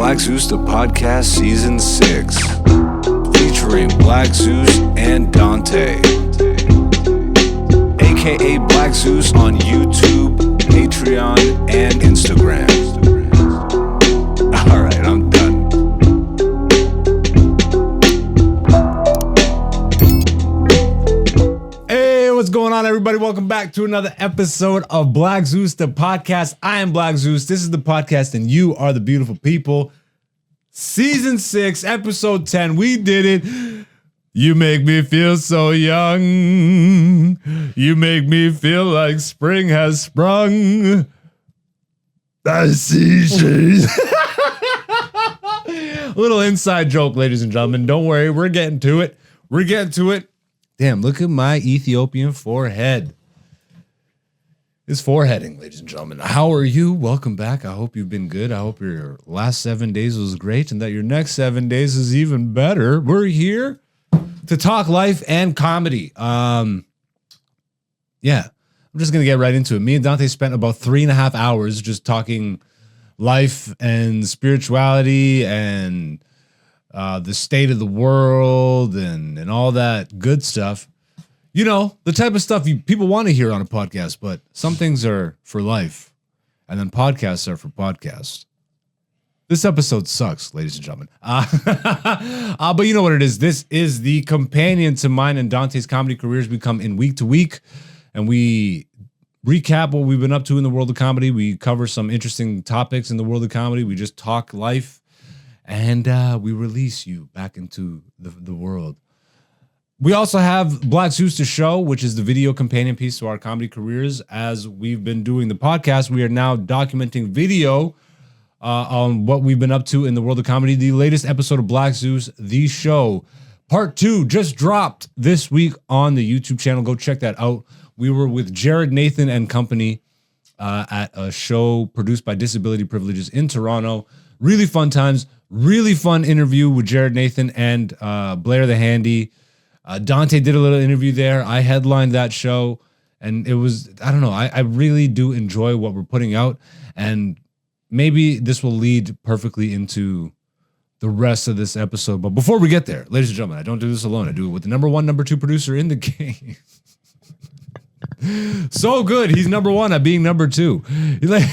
Black Zeus the Podcast Season 6, featuring Black Zeus and Dante, aka Black Zeus on YouTube, Patreon, and Instagram. Alright, I'm done. Hey, what's going on, everybody? Welcome back to another episode of Black Zeus, the podcast. I am Black Zeus. This is the podcast, and you are the beautiful people. Season 6, episode 10. We did it. You make me feel so young. You make me feel like spring has sprung. I see shades. Little inside joke, ladies and gentlemen. Don't worry, we're getting to it. We're getting to it. Damn, look at my Ethiopian forehead. It's foreheading, ladies and gentlemen. How are you? Welcome back. I hope you've been good. I hope your last 7 days was great and that your next 7 days is even better. We're here to talk life and comedy. I'm just going to get right into it. Me and Dante spent about 3.5 hours just talking life and spirituality and the state of the world and all that good stuff. You know, the type of stuff people want to hear on a podcast, but some things are for life, and then podcasts are for podcasts. This episode sucks, ladies and gentlemen. But you know what it is. This is the companion to mine and Dante's comedy careers. We come in week to week, and we recap what we've been up to in the world of comedy. We cover some interesting topics in the world of comedy. We just talk life. And we release you back into the world. We also have Black Zeus the Show, which is the video companion piece to our comedy careers. As we've been doing the podcast, we are now documenting video on what we've been up to in the world of comedy. The latest episode of Black Zeus the Show, Part 2, just dropped this week on the YouTube channel. Go check that out. We were with Jared, Nathan, and company at a show produced by Disability Privileges in Toronto. Really fun times. Really fun interview with Jared, Nathan, and Blair the Handy. Dante did a little interview there. I headlined that show, and it was, I don't know, I really do enjoy what we're putting out, and maybe this will lead perfectly into the rest of this episode. But before we get there, ladies and gentlemen, I don't do this alone. I do it with the number 1, number 2 producer in the game. So good. He's number 1 at being number 2. He's like...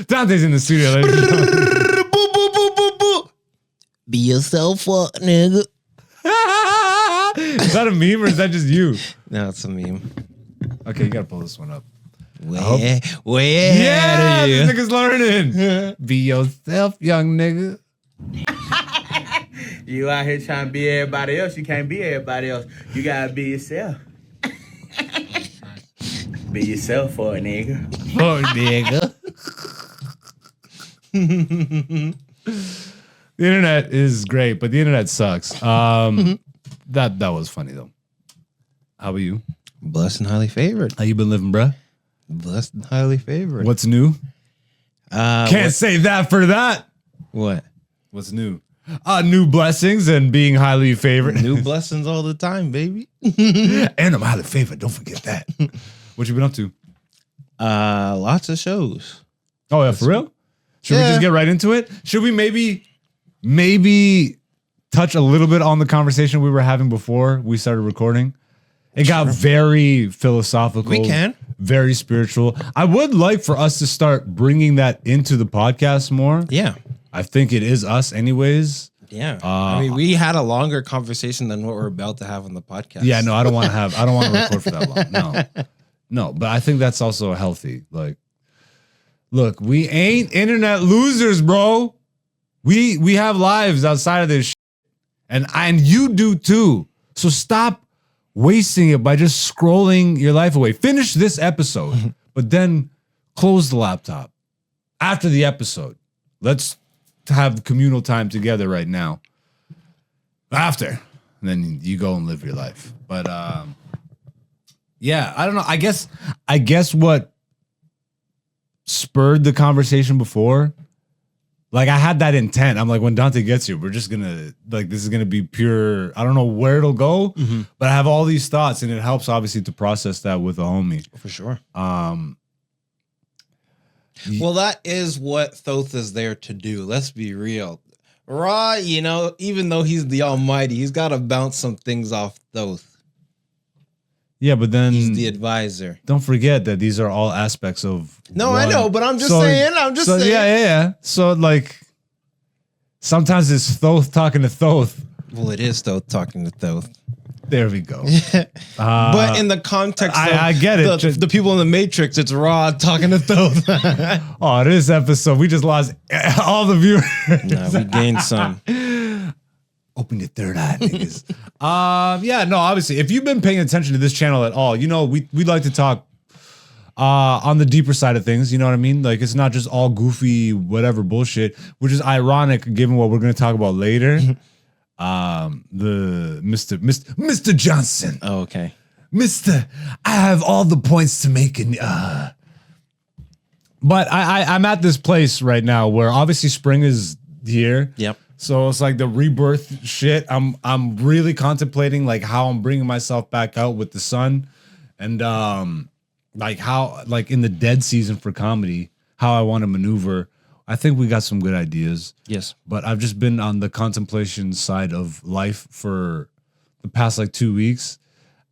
Dante's in the studio, ladies and gentlemen. Be yourself up, nigga. Is that a meme or is that just you? No, it's a meme. Okay, you gotta pull this one up. Yeah, this nigga's learning. Be yourself, young nigga. You out here trying to be everybody else. You can't be everybody else. You gotta be yourself. Be yourself for a nigga. Oh, nigga. The internet is great, but the internet sucks. That was funny though. How about you? Blessed and highly favored. How you been living, bruh? Blessed and highly favored. What's new? Can't say that for that. What? What's new? New blessings and being highly favored. New blessings all the time, baby. And I'm highly favored. Don't forget that. What you been up to? Lots of shows. Oh yeah, for real? Should we just get right into it? Should we maybe touch a little bit on the conversation we were having before we started recording? It got very philosophical. We can. Very spiritual. I would like for us to start bringing that into the podcast more. Yeah. I think it is us anyways. Yeah. I mean, we had a longer conversation than what we're about to have on the podcast. Yeah, no, I don't want to record for that long. No, but I think that's also healthy. Like, look, we ain't internet losers, bro. We have lives outside of this shit. And you do too. So stop wasting it by just scrolling your life away. Finish this episode, but then close the laptop. After the episode, let's have communal time together right now. After, and then you go and live your life. But yeah, I don't know. I guess what spurred the conversation before, like I had that intent. I'm like, when Dante gets here, we're just gonna, like, this is gonna be pure, I don't know where it'll go, but I have all these thoughts, and it helps obviously to process that with a homie. For sure. Well, that is what Thoth is there to do. Let's be real. Ra, even though he's the Almighty, he's got to bounce some things off Thoth. Yeah, but then He's the advisor. don't forget that these are all aspects of. No, one. I know, but I'm just saying. Yeah. So like, sometimes it's Thoth talking to Thoth. Well, it is Thoth talking to Thoth. There we go. But in the context of I get it. The people in the Matrix, it's Ra talking to Thoth. Oh, this episode, we just lost all the viewers. No, we gained some. Open your third eye, niggas. Yeah, no, obviously, if you've been paying attention to this channel at all, we like to talk on the deeper side of things. You know what I mean? Like, it's not just all goofy, whatever bullshit, which is ironic given what we're going to talk about later. The Mr. Johnson. Oh, okay. Mr. I have all the points to make and but I'm at this place right now where obviously spring is here. Yep. So it's like the rebirth shit. I'm really contemplating like how I'm bringing myself back out with the sun, and like how like in the dead season for comedy, how I want to maneuver. I think we got some good ideas. Yes. But I've just been on the contemplation side of life for the past like 2 weeks,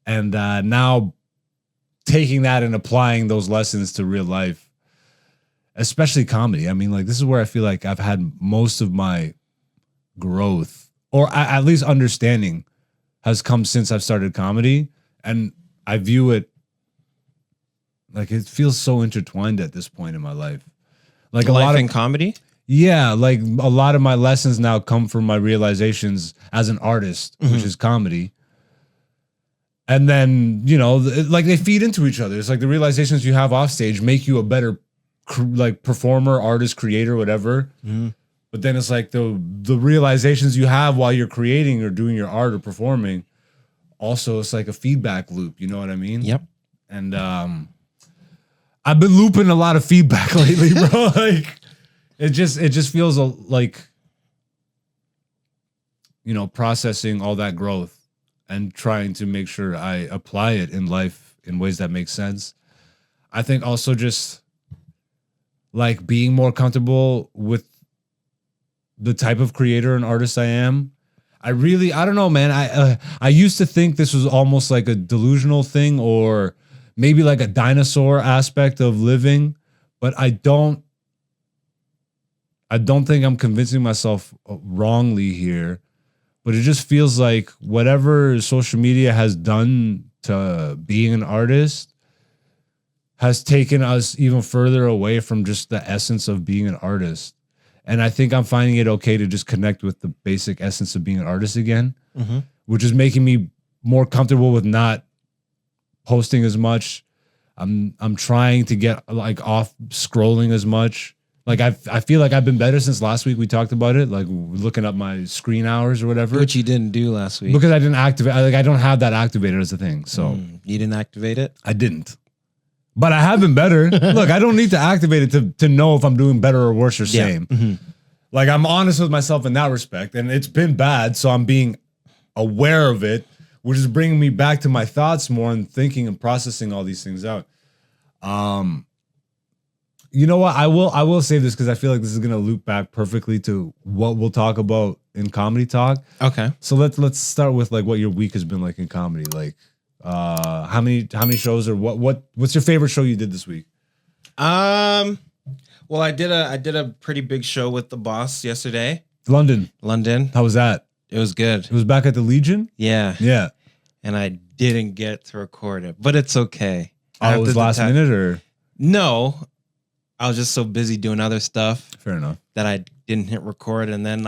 and now taking that and applying those lessons to real life, especially comedy. I mean, like this is where I feel like I've had most of my growth, or at least understanding, has come since I've started comedy, and I view it like it feels so intertwined at this point in my life. Like Life a lot in of comedy? yeah, like a lot of my lessons now come from my realizations as an artist, which is comedy. And then, like they feed into each other. It's like the realizations you have off stage make you a better like performer, artist, creator, whatever. But then it's like the realizations you have while you're creating or doing your art or performing, also it's like a feedback loop, you know what I mean? Yep. And I've been looping a lot of feedback lately, bro. Like it just feels like processing all that growth and trying to make sure I apply it in life in ways that make sense. I think also just like being more comfortable with the type of creator and artist I am. I don't know, man. I used to think this was almost like a delusional thing, or maybe like a dinosaur aspect of living, but I don't think I'm convincing myself wrongly here, but it just feels like whatever social media has done to being an artist has taken us even further away from just the essence of being an artist. And I think I'm finding it okay to just connect with the basic essence of being an artist again, which is making me more comfortable with not posting as much. I'm trying to get like off scrolling as much. Like I feel like I've been better since last week. We talked about it, like looking up my screen hours or whatever. Which you didn't do last week. Because I didn't activate. I don't have that activated as a thing. So You didn't activate it? I didn't. But I have been better. Look, I don't need to activate it to know if I'm doing better or worse or same. Like I'm honest with myself in that respect, and it's been bad, so I'm being aware of it, which is bringing me back to my thoughts more and thinking and processing all these things out. You know what? I will say this because I feel like this is gonna loop back perfectly to what we'll talk about in comedy talk. Okay. So let's start with like what your week has been like in comedy. Like how many shows, or what's your favorite show you did this week? Well, I did a pretty big show with the boss yesterday. London. How was that? It was good. It was back at the Legion? Yeah. Yeah. And I didn't get to record it, but it's okay. Oh, it was last minute or? No. I was just so busy doing other stuff. Fair enough. That I didn't hit record, and then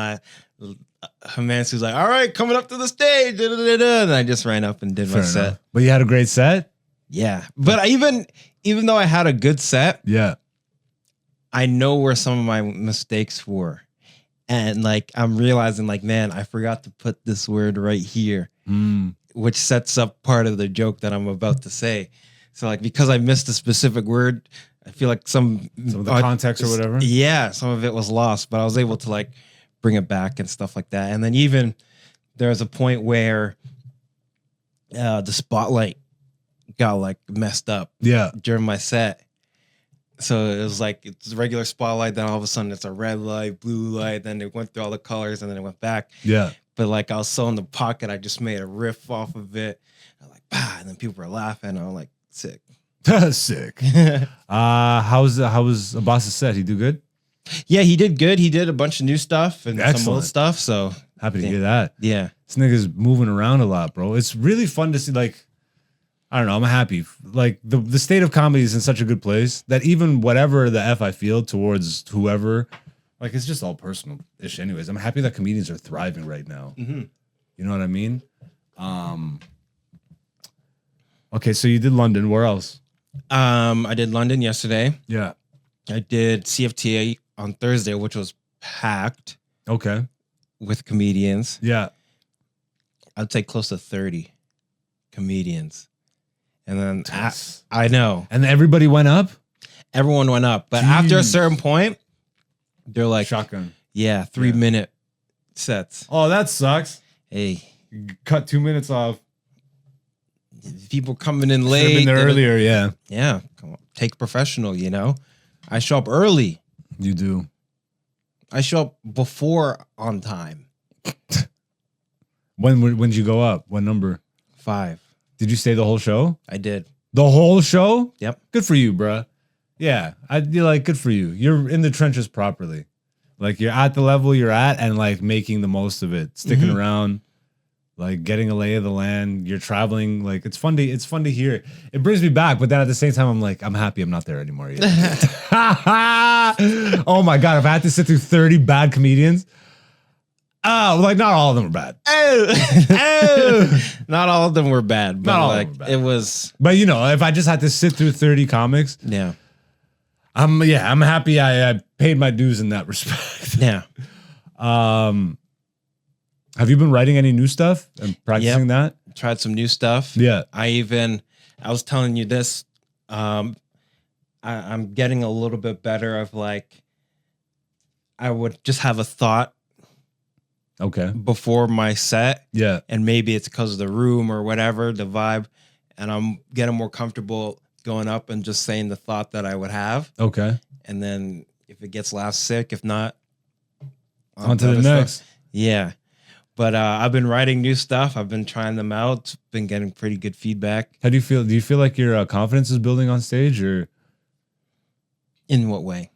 Hamansi was like, "All right, coming up to the stage," and I just ran up and did my set. But you had a great set? Yeah. But even though I had a good set, yeah, I know where some of my mistakes were. And like I'm realizing like, man, I forgot to put this word right here, which sets up part of the joke that I'm about to say. So like because I missed a specific word, I feel like some of the context or whatever. Yeah, some of it was lost, but I was able to like bring it back and stuff like that. And then even there was a point where the spotlight got like messed up. Yeah. During my set. So it was like it's a regular spotlight, then all of a sudden it's a red light, blue light, then it went through all the colors and then it went back. Yeah. But like I was so in the pocket, I just made a riff off of it. I'm like, bah, and then people were laughing. I'm like, sick. Sick. How was Abbas's set? He do good? Yeah, he did good. He did a bunch of new stuff and some Excellent. old stuff. So Happy to hear that. yeah. This nigga's moving around a lot, bro. It's really fun to see, like, I don't know, I'm happy. Like, the state of comedy is in such a good place that even whatever the F I feel towards whoever, like, it's just all personal-ish anyways. I'm happy that comedians are thriving right now. Mm-hmm. You know what I mean? Okay, so you did London. Where else? I did London yesterday. Yeah. I did CFTA on Thursday, which was packed Okay. with comedians. Yeah. I'd say close to 30 comedians. And then Yes. I know And everybody went up? everyone went up, but after a Jeez. certain point, they're like, Shotgun. yeah, 3-minute sets. Oh, that sucks. Hey, Cut 2 minutes off. people coming in Should have late. been there they're- earlier, yeah. Yeah, come on, take professional, you know? I show up early. You do. I show up before on time. When'd you go up? What number? 5. Did you stay the whole show? I did. The whole show? Yep. Good for you, bruh. Yeah, I'd be like, good for you. You're in the trenches properly. Like, you're at the level you're at and, like, making the most of it. Sticking around, like, getting a lay of the land. You're traveling. Like, it's fun to hear. It brings me back, but then at the same time, I'm like, I'm happy I'm not there anymore yet. Oh, my God. If I had to sit through 30 bad comedians, like, not all of them are bad. Not all of them were bad, but Not all of like them were bad. it was, But, you know, if I just had to sit through 30 comics, yeah. I'm happy I paid my dues in that respect. Yeah. Have you been writing any new stuff and practicing that? Tried some new stuff. Yeah. I was telling you this. I'm getting a little bit better of like, I would just have a thought Okay. before my set, Yeah. and maybe it's because of the room or whatever, the vibe, and I'm getting more comfortable going up and just saying the thought that I would have, Okay. and then if it gets laughs, sick. If not, On to the other stuff. next. Yeah. But I've been writing new stuff. I've been trying them out. Been getting pretty good feedback. How do you feel? Do you feel like your confidence is building on stage, or In what way?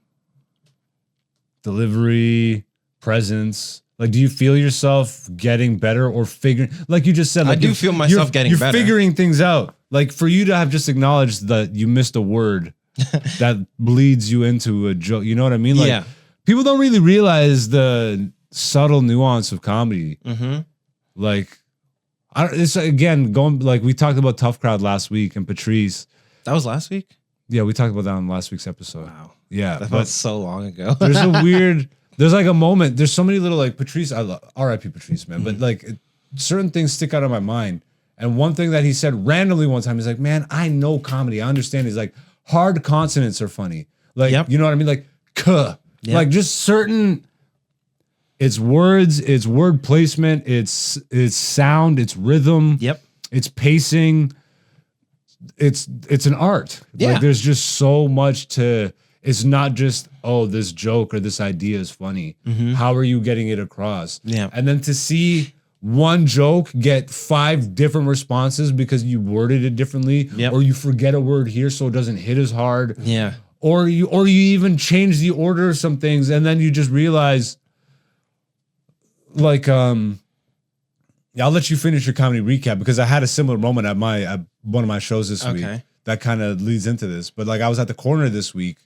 delivery, presence? Like, do you feel yourself getting better or figuring? Like you just said, I like do you're- feel myself getting you're better. figuring things out. Like for you to have just acknowledged that you missed a word that leads you into a joke. You know what I mean? Like, Yeah. people don't really realize the subtle nuance of comedy. Mm-hmm. Like, it's again going like we talked about Tough Crowd last week and Patrice. That was last week? Yeah, we talked about that on last week's episode. Wow. Yeah, That but was so long ago. there's a weird. There's like a moment. There's so many little like Patrice. I love R.I.P. Patrice, man. But like certain things stick out of my mind. And one thing that he said randomly one time, he's like, "Man, I know comedy. I understand." He's like, "Hard consonants are funny." Like, Yep. you know what I mean? Like, "K." Yep. Like just certain. It's words. It's word placement. It's sound. It's rhythm. Yep. It's pacing. It's an art. Yeah. Like there's just so much to. It's not just, oh, this joke or this idea is funny. How are you getting it across? Yeah. And then to see one joke get 5 different responses because you worded it differently, Yep. or you forget a word here so it doesn't hit as hard, Yeah. or you even change the order of some things, and then you just realize, like, yeah, I'll let you finish your comedy recap because I had a similar moment at one of my shows this week Okay. that kind of leads into this. But like, I was at the corner this week.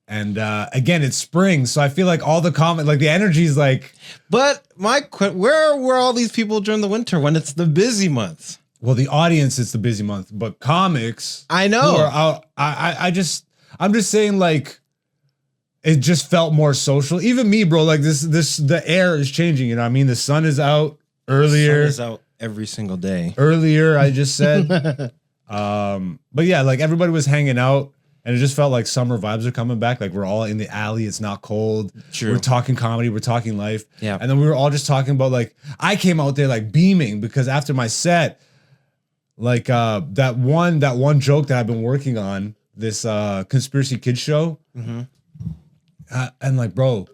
And again, it's spring, so I feel like all the like the energy is like, But where were all these people during the winter when it's the busy months? well, the audience, it's the busy month, but comics, I who know. are out, I'm just saying, like, it just felt more social. Even me, bro, like the air is changing. You know what I mean? The sun is out earlier. Sun is out every single day. Earlier, I just said. But yeah, like everybody was hanging out. And it just felt like summer vibes are coming back. Like we're all in the alley. It's not cold. True. We're talking comedy. We're talking life. Yeah. And then we were all just talking about like, I came out there like beaming because after my set, like that one joke that I've been working on this conspiracy kids show. And like, bro,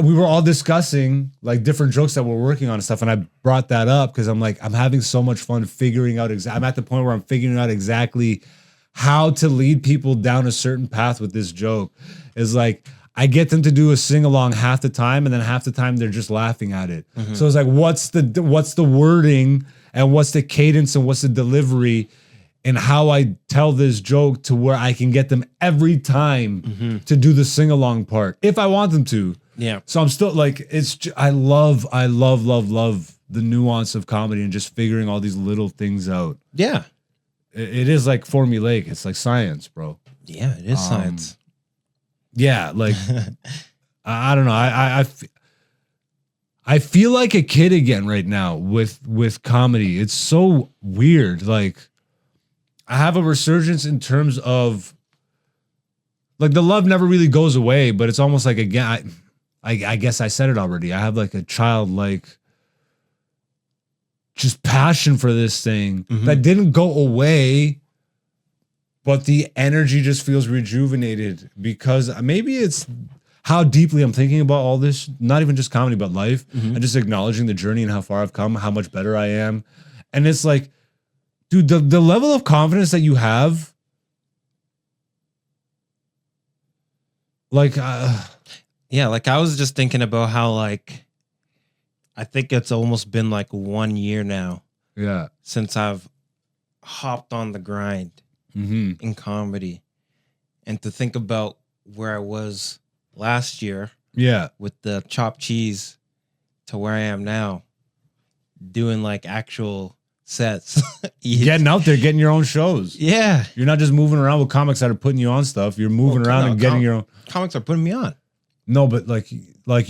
we were all discussing like different jokes that we're working on and stuff. And I brought that up because I'm like, I'm having so much fun figuring out. I'm at the point where I'm figuring out exactly how to lead people down a certain path with this joke. Is like, I get them to do a sing along half the time, and then half the time they're just laughing at it. So it's like, what's the wording and what's the cadence and what's the delivery and how I tell this joke to where I can get them every time to do the sing along part if I want them to. Yeah. So I'm still like, I love the nuance of comedy and just figuring all these little things out. Yeah. It is like formulaic. It's like science, bro. Yeah, it is science. Yeah, like I don't know. I feel like a kid again right now with comedy. It's so weird. Like I have a resurgence in terms of like the love never really goes away, but it's almost like again. I guess I said it already. I have like a childlike just passion for this thing that didn't go away, but the energy just feels rejuvenated because maybe it's how deeply I'm thinking about all this, not even just comedy, but life, and just acknowledging the journey and how far I've come, how much better I am. And it's like, dude, the level of confidence that you have, like, yeah, like I was just thinking about how like I think it's almost been like 1 year now. Yeah. Since I've hopped on the grind in comedy. And to think about where I was last year. Yeah. With the chopped cheese to where I am now. Doing like actual sets. Getting out there, getting your own shows. Yeah. You're not just moving around with comics that are putting you on stuff. You're moving around and getting your own. Comics are putting me on. No, but like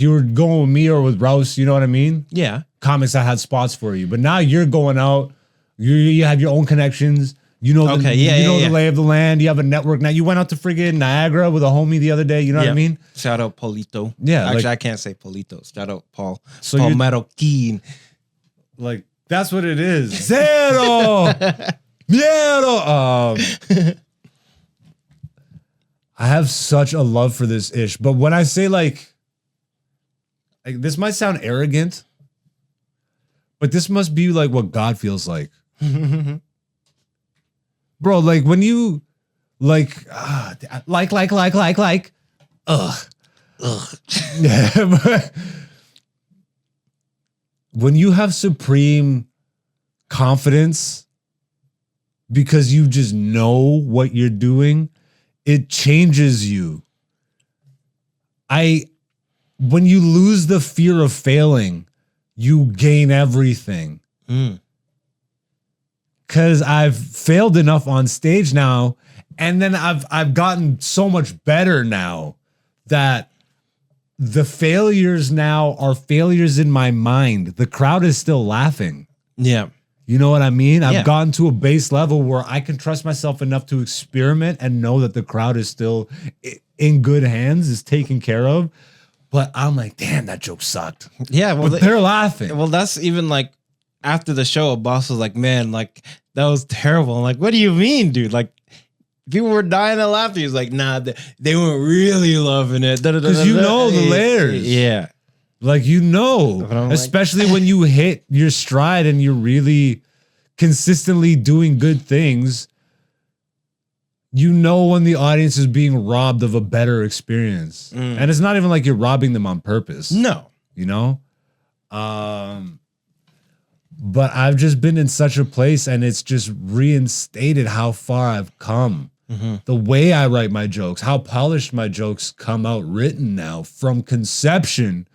you were going with me or with Rouse, you know what I mean? Yeah. Comics that had spots for you. But now you're going out, you have your own connections. You know, the lay of the land. You have a network now. You went out to friggin' Niagara with a homie the other day. You know what I mean? Shout out Polito. Yeah. Actually, like, I can't say Polito. Shout out Paul. So Paul Marroquin. Like, that's what it is. Zero. Miedo. I have such a love for this ish. But when I say like this might sound arrogant, but this must be like what God feels like. Bro, like when you ugh. Yeah, but when you have supreme confidence because you just know what you're doing, it changes you. When you lose the fear of failing, you gain everything. Cause I've failed enough on stage now, and then I've gotten so much better now that the failures now are failures in my mind. The crowd is still laughing. Yeah. You know what I mean? I've gotten to a base level where I can trust myself enough to experiment and know that the crowd is still in good hands, is taken care of. But I'm like, damn, that joke sucked. Yeah, well, but they're laughing. Well, that's even like after the show, a boss was like, man, like that was terrible. I'm like, what do you mean, dude? Like people were dying of laughter. He's like, nah, they weren't really loving it. Because you know the layers. Yeah. Like, you know, especially when you hit your stride and you're really consistently doing good things, you know when the audience is being robbed of a better experience. And it's not even like you're robbing them on purpose. No. You know? But I've just been in such a place, and it's just reinstated how far I've come. The way I write my jokes, how polished my jokes come out written now from conception.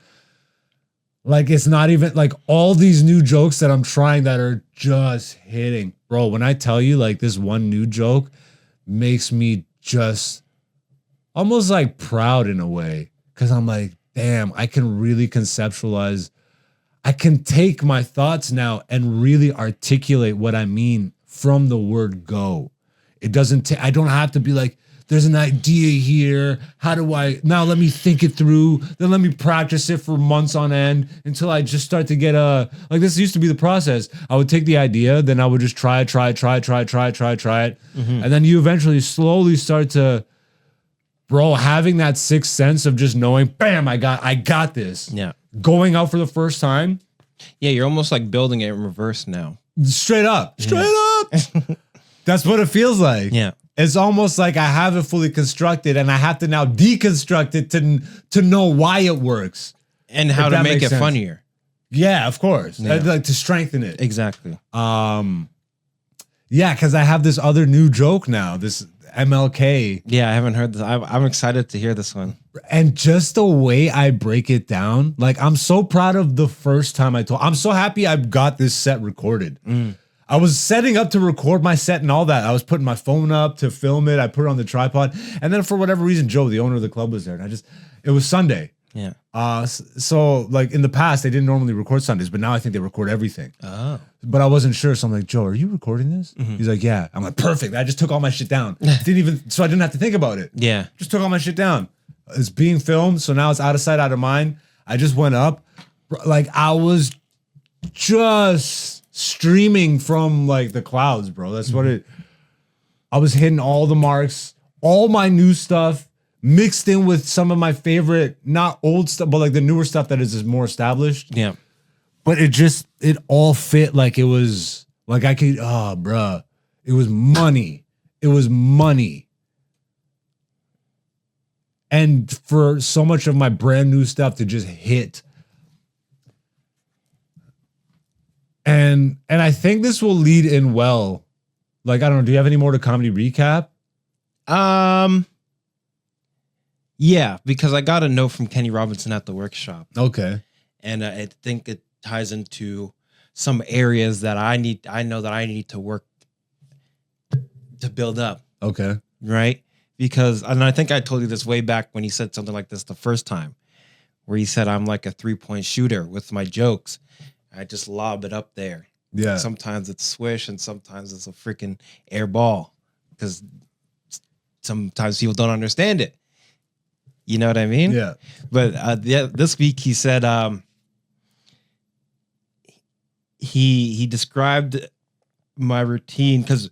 Like, it's not even like all these new jokes that I'm trying that are just hitting. Bro, when I tell you like this one new joke makes me just almost like proud in a way. Cause I'm like, damn, I can really conceptualize. I can take my thoughts now and really articulate what I mean from the word go. It doesn't I don't have to be like, there's an idea here. How do I now? Let me think it through. Then let me practice it for months on end until I just start to get like this used to be the process. I would take the idea, then I would just try it, and then you eventually slowly start to, bro, having that sixth sense of just knowing, bam, I got this. Yeah. Going out for the first time. Yeah, you're almost like building it in reverse now. Straight up. That's what it feels like. Yeah. It's almost like I have it fully constructed and I have to now deconstruct it to know why it works. And how to make it funnier. Yeah, of course. Yeah. Like to strengthen it. Exactly. Yeah, because I have this other new joke now, this MLK. Yeah, I haven't heard this. I'm excited to hear this one. And just the way I break it down, like I'm so proud of the first time I'm so happy I got this set recorded. I was setting up to record my set and all that. I was putting my phone up to film it. I put it on the tripod. And then for whatever reason, Joe, the owner of the club, was there. And it was Sunday. Yeah. So like in the past, they didn't normally record Sundays, but now I think they record everything. Oh. But I wasn't sure. So I'm like, Joe, are you recording this? He's like, yeah. I'm like, perfect. I just took all my shit down. So I didn't have to think about it. Yeah. Just took all my shit down. It's being filmed. So now it's out of sight, out of mind. I just went up. Like I was just streaming from like the clouds, bro. That's what I was hitting all the marks, all my new stuff mixed in with some of my favorite, not old stuff, but like the newer stuff that is more established. Yeah. But it all fit like it was like I could, bruh. It was money. It was money. And for so much of my brand new stuff to just hit. And I think this will lead in well. Like, I don't know, do you have any more to comedy recap? Yeah, because I got a note from Kenny Robinson at the workshop. Okay. And I think it ties into some areas that I know that I need to work to build up. Okay. Right? Because, and I think I told you this way back when he said something like this the first time, where he said, I'm like a 3-point shooter with my jokes. I just lob it up there. Yeah. Sometimes it's swish and sometimes it's a freaking air ball because sometimes people don't understand it. You know what I mean? Yeah. But this week he said he described my routine because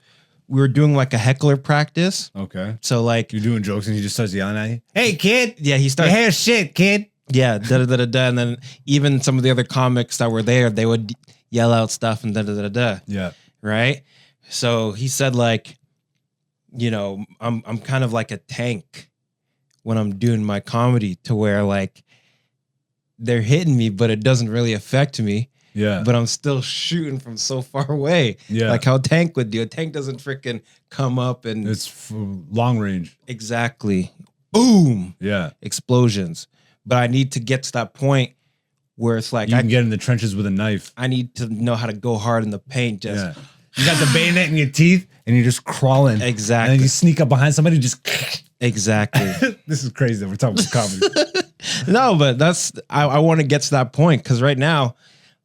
we were doing like a heckler practice. Okay. So like You're doing jokes and he just starts yelling at you. Hey, kid. Yeah, he started. Your hair's shit, kid. Yeah, da-da-da-da-da. And then even some of the other comics that were there, they would yell out stuff and da-da-da-da. Yeah. Right? So he said, like, you know, I'm kind of like a tank when I'm doing my comedy to where, like, they're hitting me, but it doesn't really affect me. Yeah. But I'm still shooting from so far away. Yeah. Like how a tank would do. A tank doesn't freaking come up and... It's long range. Exactly. Boom. Yeah. Explosions. But I need to get to that point where it's like You can get in the trenches with a knife. I need to know how to go hard in the paint. Just Yeah. You got the bayonet in your teeth and you're just crawling. Exactly. And then you sneak up behind somebody, just exactly. This is crazy that we're talking about comedy. No, but that's I want to get to that point because right now,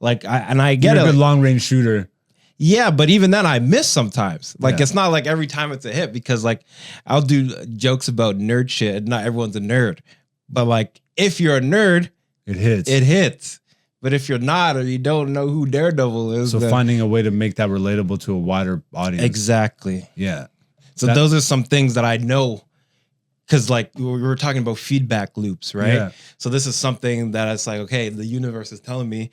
like I get You're it. a good long range shooter. Yeah, but even then I miss sometimes. Like Yeah. it's not like every time it's a hit because like I'll do jokes about nerd shit and not everyone's a nerd. But like if you're a nerd, It hits. it hits. But if you're not or you don't know who Daredevil is, So then finding a way to make that relatable to a wider audience. exactly. Yeah. So That- those are some things that I know because like we were talking about feedback loops, right? Yeah. So this is something that it's like, okay, the universe is telling me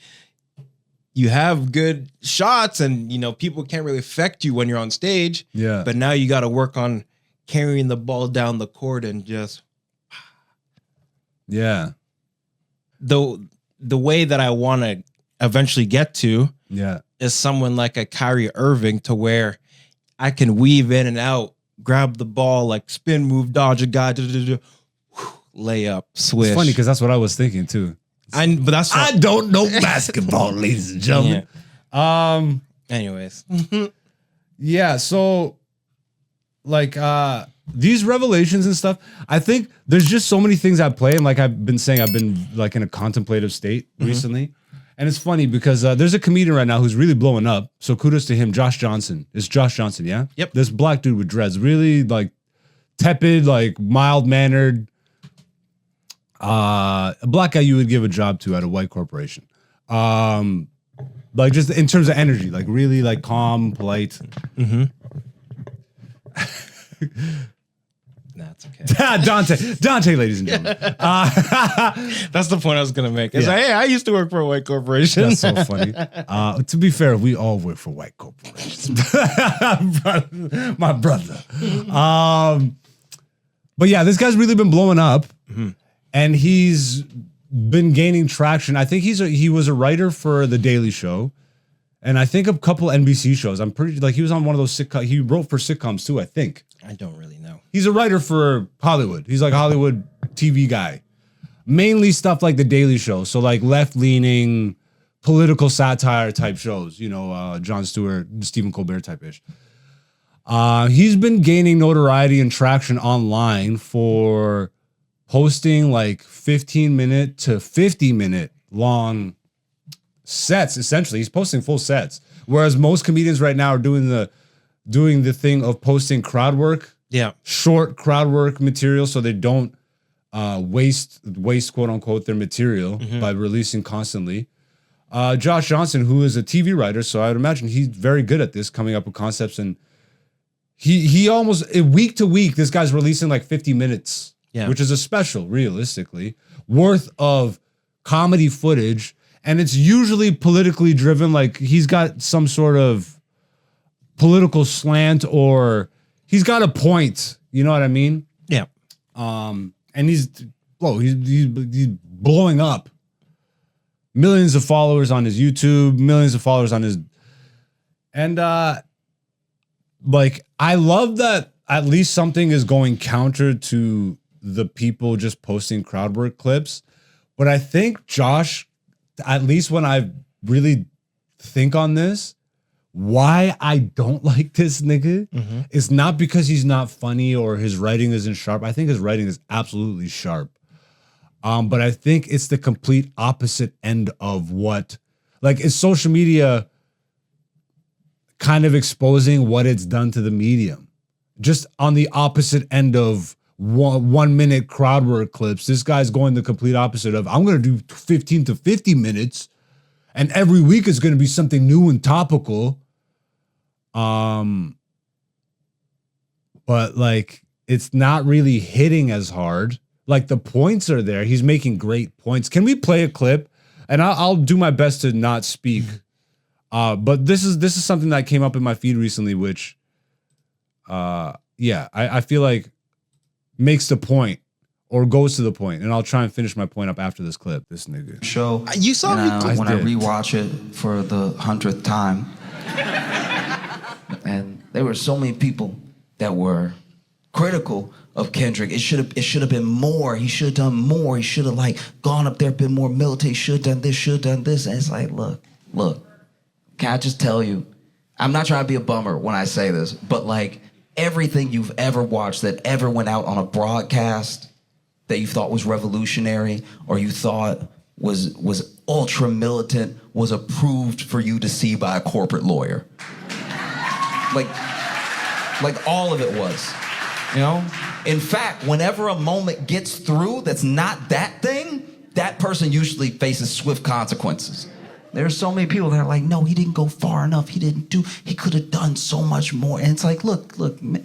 you have good shots and, you know, people can't really affect you when you're on stage. Yeah. But now you got to work on carrying the ball down the court and just Yeah. the way that I want to eventually get to Yeah. is someone like a Kyrie Irving to where I can weave in and out, grab the ball, like spin move, dodge a guy, lay up, swish. It's funny because that's what I was thinking too. But that's I what, don't know basketball, ladies and gentlemen. anyways. Yeah, so like these revelations and stuff, I think there's just so many things at play. And like I've been saying, I've been like in a contemplative state recently. And it's funny because there's a comedian right now who's really blowing up. So kudos to him, Josh Johnson. It's Josh Johnson, yeah? Yep. This black dude with dreads, really like tepid, like mild mannered. A black guy you would give a job to at a white corporation. Like just in terms of energy, like really like calm, polite. That's okay. Dante, ladies and gentlemen. That's the point I was gonna make. It's like, hey, I used to work for a white corporation. That's so funny. To be fair, we all work for white corporations. My brother. But yeah, this guy's really been blowing up, and he's been gaining traction. I think he was a writer for The Daily Show, and I think a couple NBC shows. I'm pretty like he was on one of those sitcoms. He wrote for sitcoms too, I think. I don't really know. He's a writer for Hollywood. He's like a Hollywood TV guy. Mainly stuff like The Daily Show. So like left-leaning political satire type shows, you know, Jon Stewart, Stephen Colbert type-ish. He's been gaining notoriety and traction online for posting like 15-minute to 50-minute long sets, essentially. He's posting full sets. Whereas most comedians right now are doing the thing of posting crowd work, short crowd work material, so they don't waste quote unquote their material by releasing constantly. Josh Johnson, who is a TV writer, so I would imagine he's very good at this, coming up with concepts, and he almost week to week, this guy's releasing like 50 minutes, which is a special, realistically, worth of comedy footage, and it's usually politically driven. Like he's got some sort of political slant, or he's got a point. You know what I mean? Yeah. And he's blowing up. Millions of followers on his YouTube, millions of followers on his, and like I love that at least something is going counter to the people just posting crowd work clips. But I think Josh, at least when I really think on this, why I don't like this nigga is not because he's not funny or his writing isn't sharp. I think his writing is absolutely sharp. But I think it's the complete opposite end of what, like, is social media kind of exposing what it's done to the medium? Just on the opposite end of 1 minute crowd work clips, this guy's going the complete opposite of, I'm going to do 15 to 50 minutes, and every week is going to be something new and topical. But like, it's not really hitting as hard. Like the points are there. He's making great points. Can we play a clip? And I'll do my best to not speak. But this is something that came up in my feed recently, which, I feel like makes the point or goes to the point. And I'll try and finish my point up after this clip. This nigga. Show. You saw me when I rewatch it for the 100th time. And there were so many people that were critical of Kendrick. It should have been more. He should have done more. He should have like gone up there, been more militant. He should have done this, should have done this. And it's like, look, can I just tell you, I'm not trying to be a bummer when I say this, but like everything you've ever watched that ever went out on a broadcast that you thought was revolutionary or you thought was ultra militant was approved for you to see by a corporate lawyer. Like all of it was, you know? In fact, whenever a moment gets through that's not that thing, that person usually faces swift consequences. There are so many people that are like, no, he didn't go far enough. He could have done so much more. And it's like, look,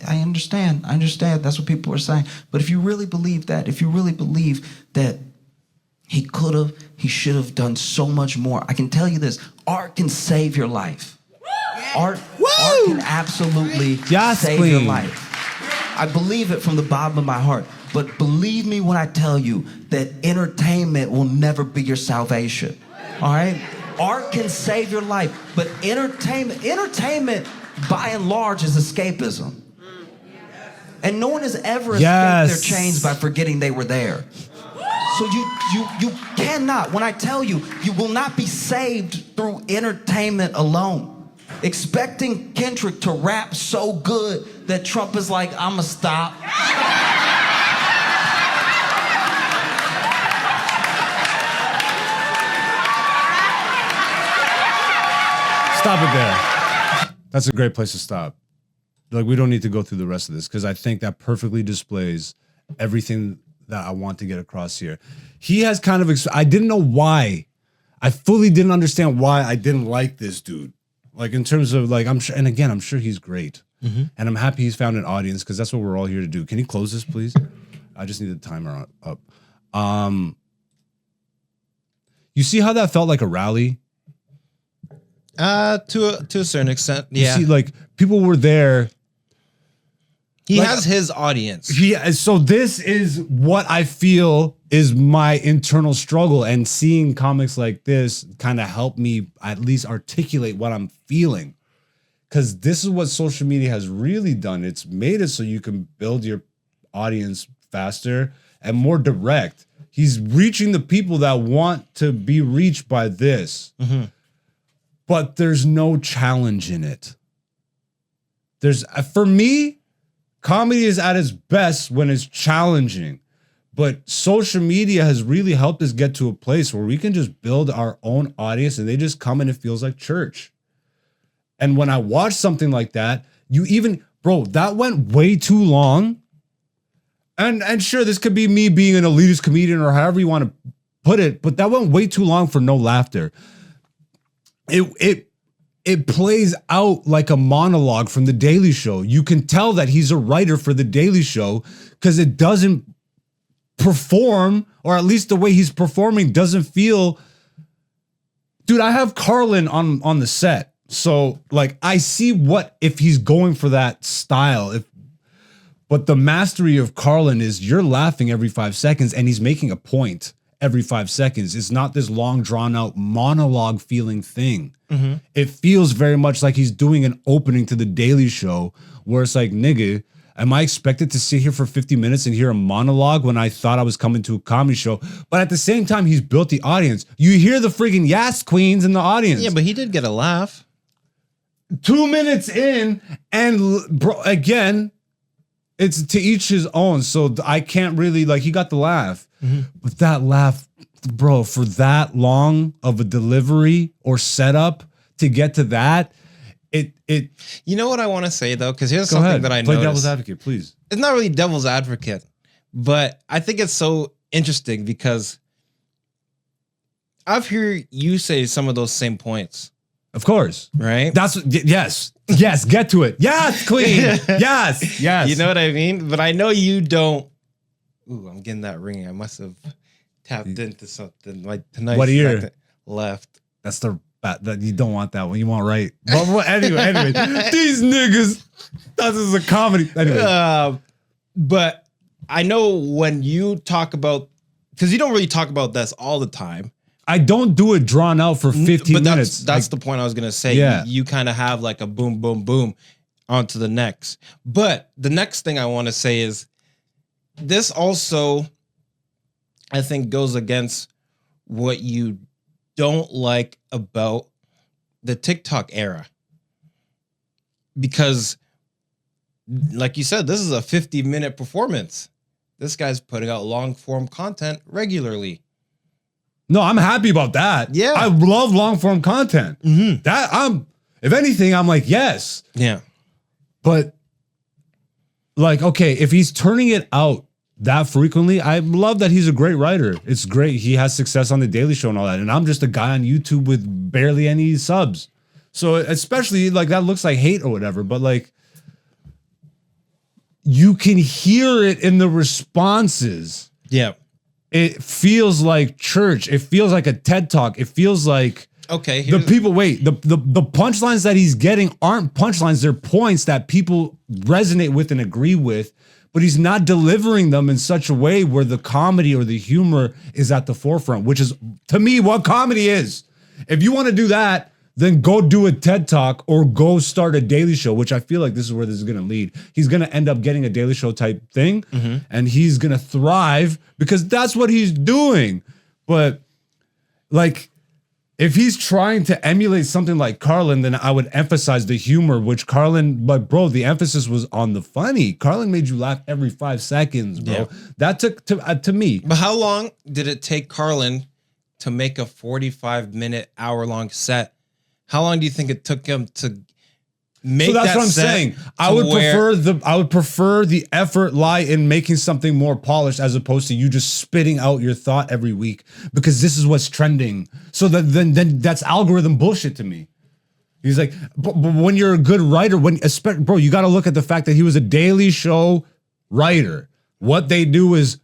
I understand. That's what people are saying. But if you really believe that, if you really believe that he should have done so much more, I can tell you this, art can save your life. Art can absolutely save your life. I believe it from the bottom of my heart. But believe me when I tell you that entertainment will never be your salvation. All right? Art can save your life, but entertainment by and large is escapism. And no one has ever escaped their chains by forgetting they were there. So you cannot, when I tell you, you will not be saved through entertainment alone. Expecting Kendrick to rap so good that Trump is like, I'ma stop. Stop it there. That's a great place to stop. like we don't need to go through the rest of this because I think that perfectly displays everything that I want to get across here. He has kind of I didn't know why. I fully didn't understand why I didn't like this dude. Like in terms of like, I'm sure, and again, I'm sure he's great. And I'm happy he's found an audience because that's what we're all here to do. Can you close this, please? I just need the timer up. You see how that felt like a rally? To a certain extent, yeah. You see, like people were there. He like, has his audience. Yeah, so this is what I feel is my internal struggle, and seeing comics like this kind of help me at least articulate what I'm feeling. Because this is what social media has really done. It's made it so you can build your audience faster and more direct. He's reaching the people that want to be reached by this. But there's no challenge in it. There's, for me, comedy is at its best when it's challenging. But social media has really helped us get to a place where we can just build our own audience and they just come and it feels like church. And when I watch something like that, bro, that went way too long. And sure, this could be me being an elitist comedian or however you want to put it, but that went way too long for no laughter. It plays out like a monologue from The Daily Show. You can tell that he's a writer for The Daily Show because it doesn't perform, or at least the way he's performing doesn't feel. Dude, I have Carlin on the set. So like I see what if he's going for that style. But the mastery of Carlin is you're laughing every 5 seconds and he's making a point every 5 seconds. It's not this long drawn out monologue feeling thing. It feels very much like he's doing an opening to The Daily Show where it's like, nigga, am I expected to sit here for 50 minutes and hear a monologue when I thought I was coming to a comedy show? But at the same time, he's built the audience. You hear the freaking Yas Queens in the audience. Yeah, but he did get a laugh. 2 minutes in, and bro, again, it's to each his own. So I can't really, like, he got the laugh. But that laugh, bro, for that long of a delivery or setup to get to that, it. You know what I want to say though, because here's Go something ahead. that I Play noticed. devil's advocate, please. It's not really devil's advocate, but I think it's so interesting because I've heard you say some of those same points. Of course. Right? Yes, get to it. Yes, queen. yes. You know what I mean? But I know you don't. Ooh, I'm getting that ring. I must have tapped into something. Like tonight. What ear? Left. That's the that you don't want that one. You want right. But anyway, these niggas. This is a comedy. Anyway. But I know when you talk about, because you don't really talk about this all the time. I don't do it drawn out for 15 minutes. That's the point I was gonna say. Yeah. You kind of have like a boom, boom, boom on to the next. But the next thing I want to say is this also, I think, goes against what you don't like about the TikTok era. Because, like you said, this is a 50-minute performance. This guy's putting out long-form content regularly. No, I'm happy about that. Yeah. I love long form content. If anything, I'm like, yes. Yeah. But like, okay, if he's turning it out that frequently, I love that he's a great writer. It's great. He has success on The Daily Show and all that. And I'm just a guy on YouTube with barely any subs. So especially like that looks like hate or whatever, but like you can hear it in the responses. Yeah. It feels like church. It feels like a TED Talk. It feels like okay. The punchlines that he's getting aren't punchlines. They're points that people resonate with and agree with, but he's not delivering them in such a way where the comedy or the humor is at the forefront, which is, to me, what comedy is. If you want to do that, then go do a TED Talk or go start a Daily Show, which I feel like this is where this is going to lead. He's going to end up getting a Daily Show type thing, and he's going to thrive because that's what he's doing. But like, if he's trying to emulate something like Carlin, then I would emphasize the humor, which Carlin, but bro, the emphasis was on the funny. Carlin made you laugh every 5 seconds, bro. Yeah. That took to me. But how long did it take Carlin to make a 45-minute, hour-long set? How long do you think it took him to make So that's that what I'm set saying. I to would where- prefer the effort lie in making something more polished as opposed to you just spitting out your thought every week because this is what's trending. So that then that's algorithm bullshit to me. He's like, but when you're a good writer, bro, you got to look at the fact that he was a Daily Show writer. What they do is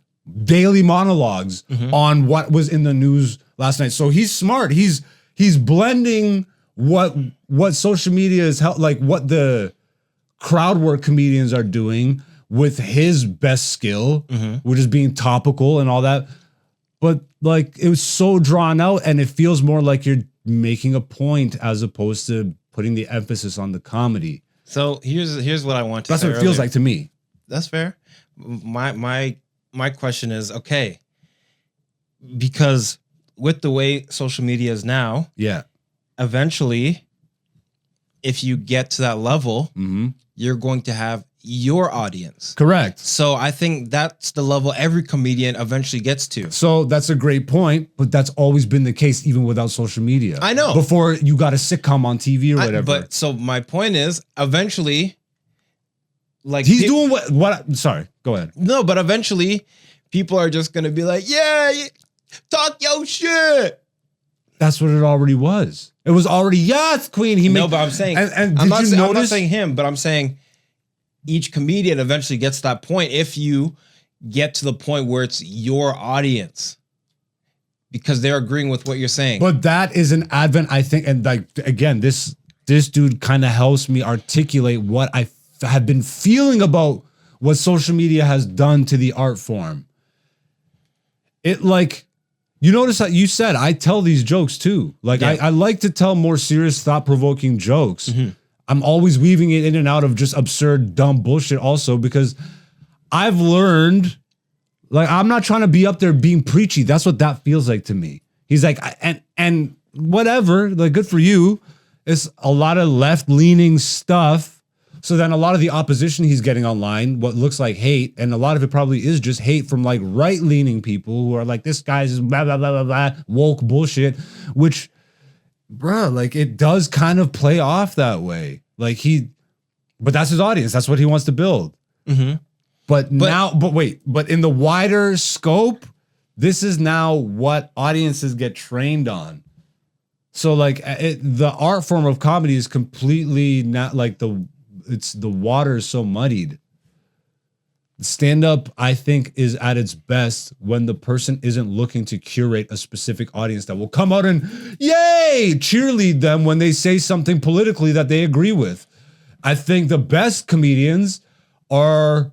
daily monologues on what was in the news last night. So he's smart. He's blending what social media is like what the crowd work comedians are doing with his best skill, which is being topical and all that. But like it was so drawn out and it feels more like you're making a point as opposed to putting the emphasis on the comedy. So here's what I want to That's say what it feels earlier. like to me. That's fair. My question is, okay, because with the way social media is now, Yeah. eventually, if you get to that level, you're going to have your audience. Correct. So I think that's the level every comedian eventually gets to. So that's a great point, but that's always been the case even without social media. I know. Before you got a sitcom on TV or whatever. But so my point is, eventually, like he's doing what sorry, go ahead. No, but eventually, people are just gonna be like, yeah, talk your shit. That's what it already was. It was already, yes, Queen. No, but I'm saying, and I'm did not, you I'm not notice? saying him, but I'm saying each comedian eventually gets to that point if you get to the point where it's your audience because they're agreeing with what you're saying. But that is an advent, I think, and like again, this dude kind of helps me articulate what I have been feeling about what social media has done to the art form. It like, you notice that you said I tell these jokes too. Like Yeah. I like to tell more serious, thought-provoking jokes. I'm always weaving it in and out of just absurd, dumb bullshit also because I've learned, like, I'm not trying to be up there being preachy. That's what that feels like to me. He's like, and whatever, like, good for you. It's a lot of left-leaning stuff. So then a lot of the opposition he's getting online, what looks like hate, and a lot of it probably is just hate from like right-leaning people who are like, this guy's blah, blah, blah, blah, blah, woke bullshit, which, bruh, like it does kind of play off that way. Like but that's his audience. That's what he wants to build. But in the wider scope, this is now what audiences get trained on. So like the art form of comedy is completely not like the water is so muddied. Stand-up, I think, is at its best when the person isn't looking to curate a specific audience that will come out and, yay, cheerlead them when they say something politically that they agree with. I think the best comedians are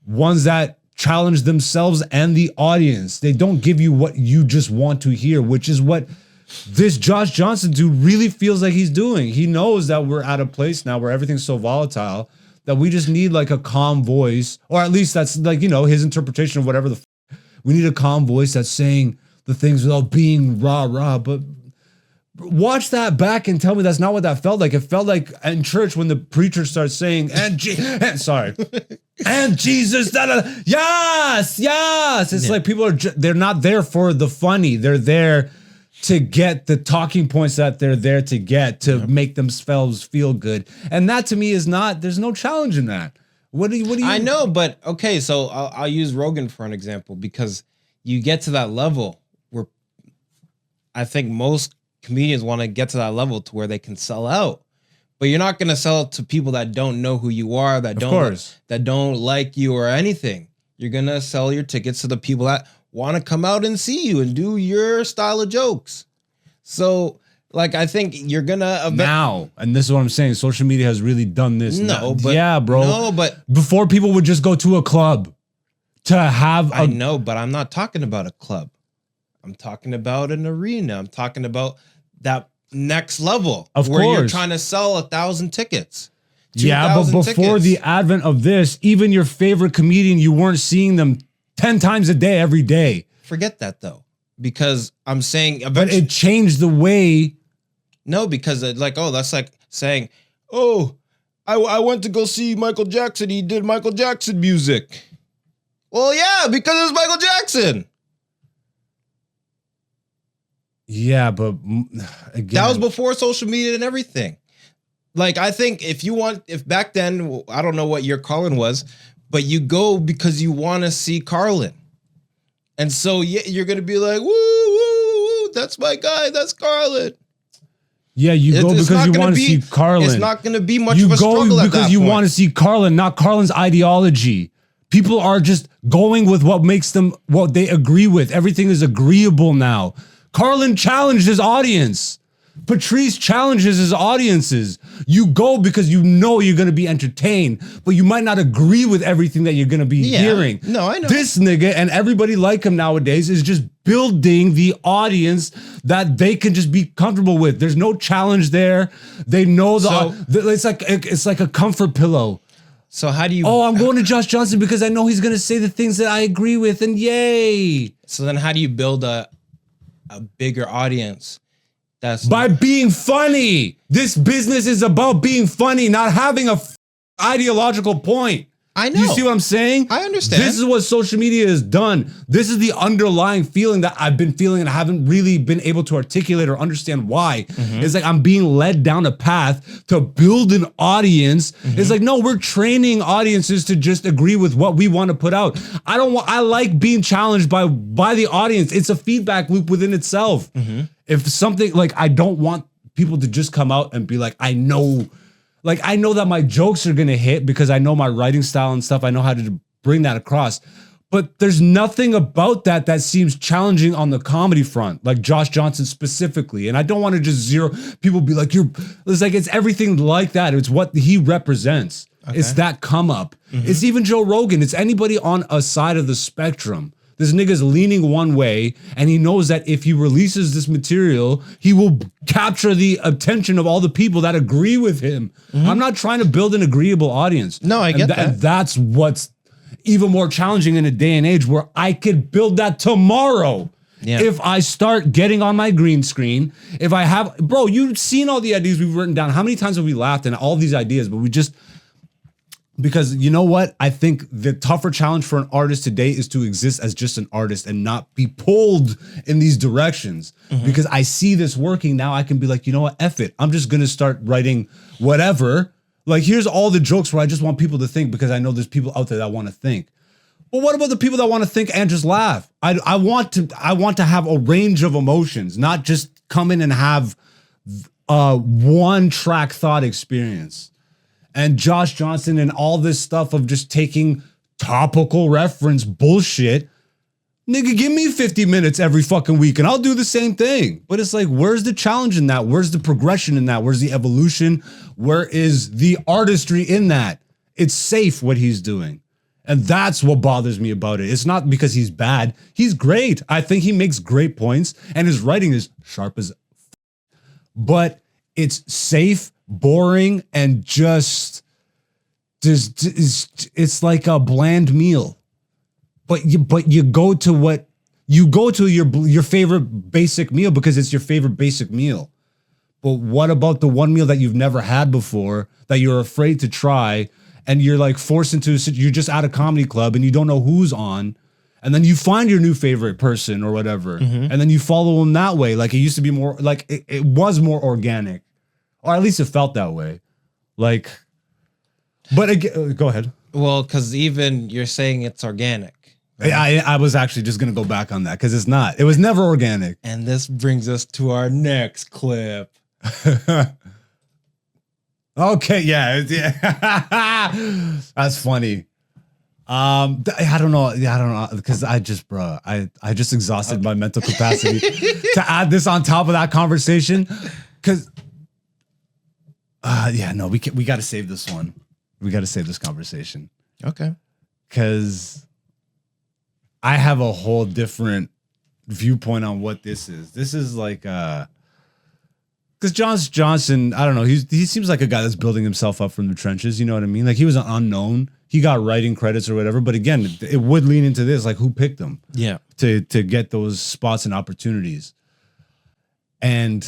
ones that challenge themselves and the audience. They don't give you what you just want to hear, which is what this Josh Johnson dude really feels like he's doing. He knows that we're at a place now where everything's so volatile that we just need like a calm voice, or at least that's like, his interpretation of whatever we need a calm voice that's saying the things without being rah. But watch that back and tell me that's not what that felt like. It felt like in church when the preacher starts saying, and Jesus, yes. It's like people they're not there for the funny. They're there to get the talking points that they're there to get to make themselves feel good. And that to me is there's no challenge in that. What do you? I know, but okay, so I'll use Rogan for an example because you get to that level where I think most comedians want to get to that level to where they can sell out. But you're not going to sell it to people that don't know who you are, that don't like you or anything. You're going to sell your tickets to the people that want to come out and see you and do your style of jokes. So, like, I think you're going to... Now, and this is what I'm saying, social media has really done this. Yeah, bro. No, but... Before, people would just go to a club to have I know, but I'm not talking about a club. I'm talking about an arena. I'm talking about that next level. Of where course. You're trying to sell 1,000 tickets. Yeah, but before tickets. the advent of this, even your favorite comedian, you weren't seeing them 10 times a day, every day. Forget that, though. Because I'm saying... But it changed the way... No, because that's like saying, oh, I went to go see Michael Jackson. He did Michael Jackson music. Well, yeah, because it was Michael Jackson. Yeah, but again... That was before social media and everything. Like, I think if back then, I don't know what your Carlin was, but you go because you want to see Carlin. And so you're going to be like, woo, woo, woo, that's my guy, that's Carlin. Yeah, you go because you want to see Carlin. It's not going to be much of a struggle at that point. You go because you want to see Carlin, not Carlin's ideology. People are just going with what makes them, what they agree with. Everything is agreeable now. Carlin challenged his audience. Patrice challenges his audiences. You go because you know you're going to be entertained, but you might not agree with everything that you're going to be hearing. No, I know. This nigga and everybody like him nowadays is just building the audience that they can just be comfortable with. There's no challenge there. They know it's like a comfort pillow. So how do you... Oh, I'm going to Josh Johnson because I know he's going to say the things that I agree with, and yay. So then how do you build a bigger audience? That's by being funny. This business is about being funny, not having a ideological point. I know. You see what I'm saying? I understand. This is what social media has done. This is the underlying feeling that I've been feeling and I haven't really been able to articulate or understand why. It's like I'm being led down a path to build an audience. It's like, no, we're training audiences to just agree with what we want to put out. I like being challenged by the audience. It's a feedback loop within itself. If something like, I don't want people to just come out and be like, I know that my jokes are going to hit because I know my writing style and stuff. I know how to bring that across. But there's nothing about that seems challenging on the comedy front, like Josh Johnson specifically. And I don't want to just zero people be like, it's everything like that. It's what he represents. Okay. It's that come up. It's even Joe Rogan. It's anybody on a side of the spectrum. This nigga's leaning one way, and he knows that if he releases this material, he will capture the attention of all the people that agree with him. I'm not trying to build an agreeable audience. No, I get that. That's what's even more challenging in a day and age where I could build that tomorrow. Yeah. If I start getting on my green screen, if I have, bro, you've seen all the ideas we've written down. How many times have we laughed at all these ideas, but we just... Because you know what? I think the tougher challenge for an artist today is to exist as just an artist and not be pulled in these directions. Because I see this working now. I can be like, you know what? F it. I'm just going to start writing whatever. Like, here's all the jokes where I just want people to think because I know there's people out there that want to think. But what about the people that want to think and just laugh? I want to have a range of emotions, not just come in and have one track thought experience. And Josh Johnson and all this stuff of just taking topical reference bullshit. Nigga, give me 50 minutes every fucking week and I'll do the same thing. But it's like, where's the challenge in that? Where's the progression in that? Where's the evolution? Where is the artistry in that? It's safe what he's doing. And that's what bothers me about it. It's not because he's bad. He's great. I think he makes great points and his writing is sharp as but it's safe, boring, and just it's like a bland meal. But you go to your favorite basic meal because it's your favorite basic meal. But what about the one meal that you've never had before that you're afraid to try and you're like forced into you're just at a comedy club and you don't know who's on and then you find your new favorite person or whatever and then you follow them that way. Like it used to be more like it was more organic. Or at least it felt that way. Like, but again, go ahead. Well, because even you're saying it's organic. Right? I was actually just going to go back on that because it's not. It was never organic. And this brings us to our next clip. Okay, yeah. That's funny. I don't know because I just exhausted my mental capacity to add this on top of that conversation because we got to save this one. We got to save this conversation. Okay. Because I have a whole different viewpoint on what this is. This is like because Josh Johnson, I don't know, he seems like a guy that's building himself up from the trenches, you know what I mean? Like he was an unknown. He got writing credits or whatever, but again, it would lean into this, like who picked him? Yeah. To get those spots and opportunities. And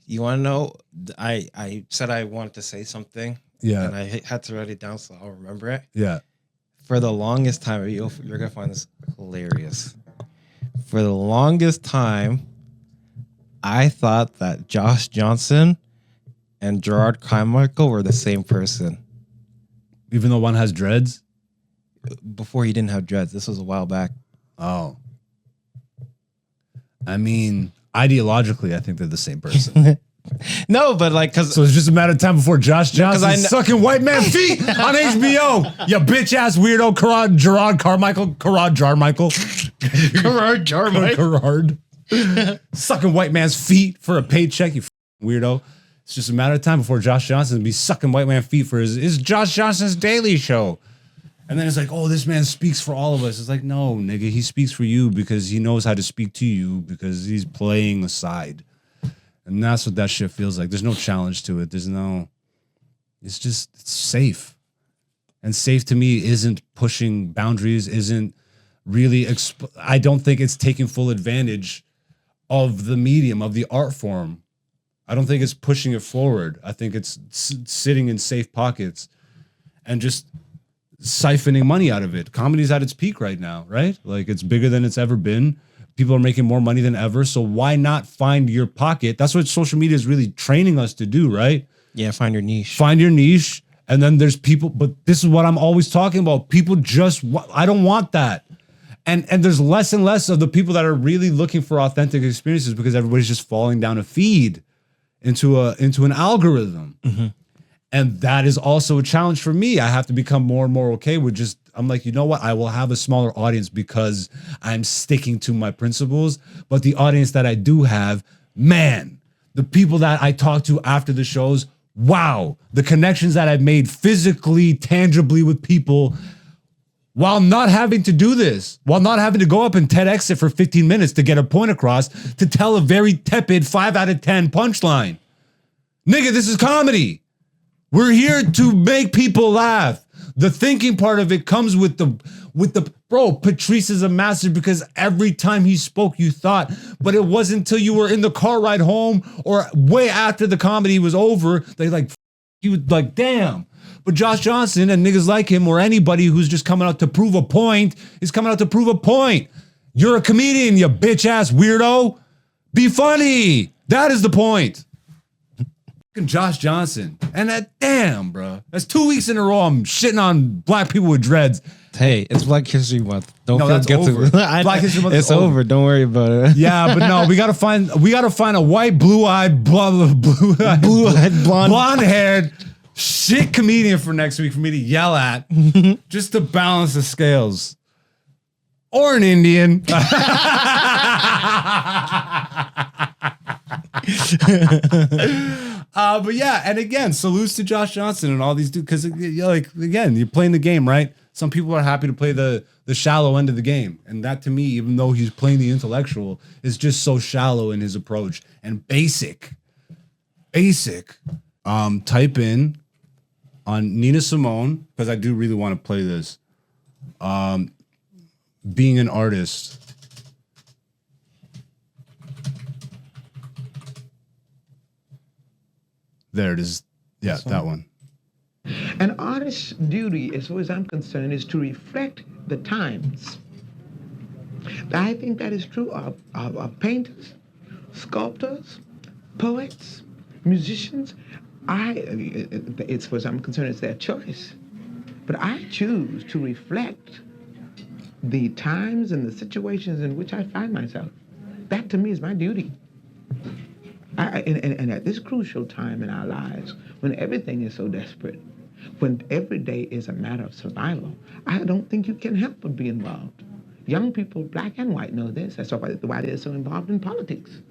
you want to know? I said I wanted to say something. Yeah. And I had to write it down so I'll remember it. Yeah. For the longest time, you're going to find this hilarious. For the longest time, I thought that Josh Johnson and Gerard Carmichael were the same person. Even though one has dreads? Before he didn't have dreads. This was a while back. Oh. I mean, ideologically, I think they're the same person. No, but like, cause So it's just a matter of time before Josh Johnson I is kn- sucking white man feet on HBO. You bitch ass weirdo, Gerard Carmichael. Sucking white man's feet for a paycheck, you weirdo. It's just a matter of time before Josh Johnson will be sucking white man feet for his Josh Johnson's Daily Show. And then it's like, oh, this man speaks for all of us. It's like, no, nigga, he speaks for you because he knows how to speak to you because he's playing a side. And that's what that shit feels like. There's no challenge to it. It's safe. And safe to me isn't pushing boundaries, isn't really, I don't think it's taking full advantage of the medium, of the art form. I don't think it's pushing it forward. I think it's sitting in safe pockets and just siphoning money out of it. Comedy's at its peak right now, right? Like it's bigger than it's ever been. People are making more money than ever. So why not find your pocket? That's what social media is really training us to do, right? yeah, find your niche. Find your niche. And then there's people, but this is what I'm always talking about. People I don't want that. And there's less and less of the people that are really looking for authentic experiences because everybody's just falling down a feed into an algorithm. Mm-hmm. And that is also a challenge for me. I have to become more and more okay with I'm like, you know what? I will have a smaller audience because I'm sticking to my principles. But the audience that I do have, man, the people that I talk to after the shows, wow, the connections that I've made physically, tangibly with people while not having to do this, while not having to go up and TEDx it for 15 minutes to get a point across, to tell a very tepid 5 out of 10 punchline. Nigga, this is comedy. We're here to make people laugh. The thinking part of it comes with the bro, Patrice is a master because every time he spoke, you thought, but it wasn't until you were in the car ride home or way after the comedy was over, you was like, damn. But Josh Johnson and niggas like him or anybody who's just coming out to prove a point is coming out to prove a point. You're a comedian, you bitch ass weirdo. Be funny. That is the point. Josh Johnson. And damn, bro. That's 2 weeks in a row I'm shitting on black people with dreads. Hey, it's Black History Month. Don't No, feel that's guilty. over. Black History Month It's is over. over. Don't worry about it. Yeah, but no, we gotta find a white, blue-eyed, blonde-haired shit comedian for next week for me to yell at just to balance the scales. Or an Indian. But yeah, and again, salutes to Josh Johnson and all these dudes because again, you're playing the game, right? Some people are happy to play the shallow end of the game, and that to me, even though he's playing the intellectual, is just so shallow in his approach and basic. Type in on Nina Simone because I do really want to play this. Being an artist. There it is. Yeah, that one. An artist's duty, as far as I'm concerned, is to reflect the times. I think that is true of painters, sculptors, poets, musicians. As far as I'm concerned, it's their choice. But I choose to reflect the times and the situations in which I find myself. That to me is my duty. And at this crucial time in our lives, when everything is so desperate, when every day is a matter of survival, I don't think you can help but be involved. Young people, black and white, know this. That's why they're so involved in politics.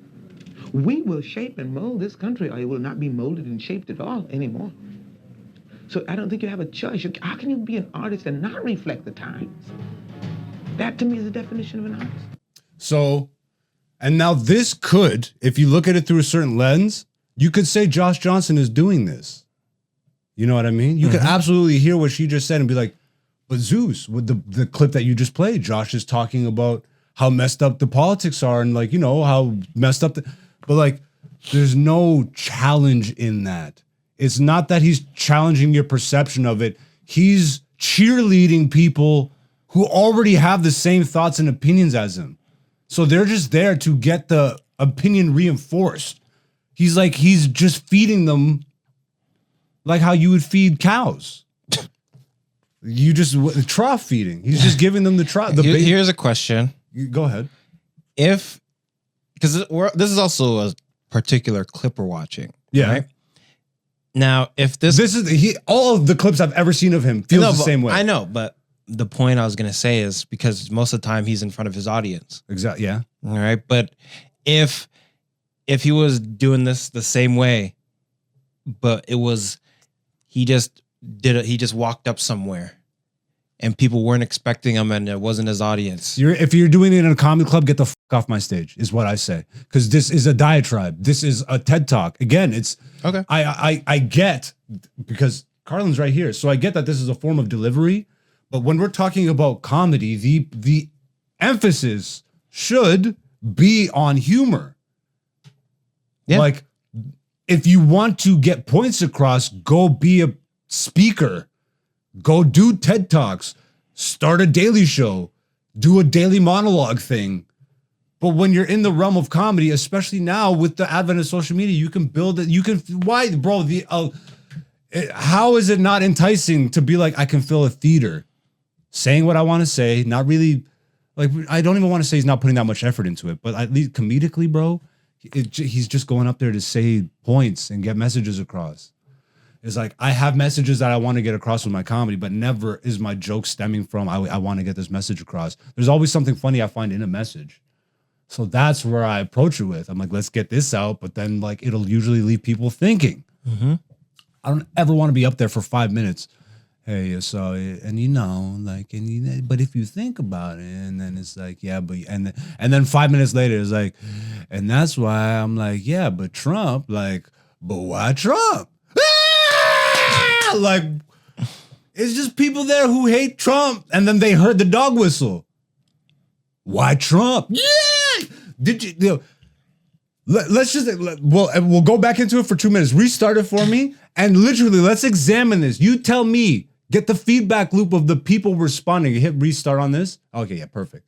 We will shape and mold this country, or it will not be molded and shaped at all anymore. So I don't think you have a choice. How can you be an artist and not reflect the times? That to me is the definition of an artist. So, and now this could, if you look at it through a certain lens, you could say Josh Johnson is doing this. You know what I mean? You could absolutely hear what she just said and be like, but Zeus, with the clip that you just played, Josh is talking about how messed up the politics are and like, you know, how messed up but like, there's no challenge in that. It's not that he's challenging your perception of it. He's cheerleading people who already have the same thoughts and opinions as him. So they're just there to get the opinion reinforced. He's just feeding them like how you would feed cows. You just trough feeding. He's just giving them the trough. Here's a question. Go ahead. Because this is also a particular clip we're watching. Yeah. Right? Now, if this is all of the clips I've ever seen of him feels the same way. I know, but the point I was gonna say is because most of the time he's in front of his audience. Exactly. Yeah. All right. But if he was doing this the same way, but it was he just walked up somewhere and people weren't expecting him and it wasn't his audience. If you're doing it in a comedy club, get the fuck off my stage, is what I say. Because this is a diatribe. This is a TED Talk. Again, it's okay. I get, because Carlin's right here. So I get that this is a form of delivery. But when we're talking about comedy, the emphasis should be on humor. Yeah. Like, if you want to get points across, go be a speaker. Go do TED Talks. Start a daily show. Do a daily monologue thing. But when you're in the realm of comedy, especially now with the advent of social media, you can build it. You can, why, bro? How is it not enticing to be like, I can fill a theater, saying what I want to say, not really, like, I don't even want to say he's not putting that much effort into it, but at least comedically, bro, he's just going up there to say points and get messages across. It's like, I have messages that I want to get across with my comedy, but never is my joke stemming from, I want to get this message across. There's always something funny I find in a message. So that's where I approach it with. I'm like, let's get this out, but then like it'll usually leave people thinking. Mm-hmm. I don't ever want to be up there for 5 minutes. Hey, so, and you know, like, and you, but if you think about it, and then it's like, yeah, but, and then 5 minutes later, it's like, and that's why I'm like, yeah, but Trump, like, but why Trump? Ah! Like, it's just people there who hate Trump, and then they heard the dog whistle. Why Trump? Yeah! Did you know? Let's just, we'll go back into it for 2 minutes. Restart it for me, and literally, let's examine this. You tell me. Get the feedback loop of the people responding. Hit restart on this. Okay, yeah, perfect.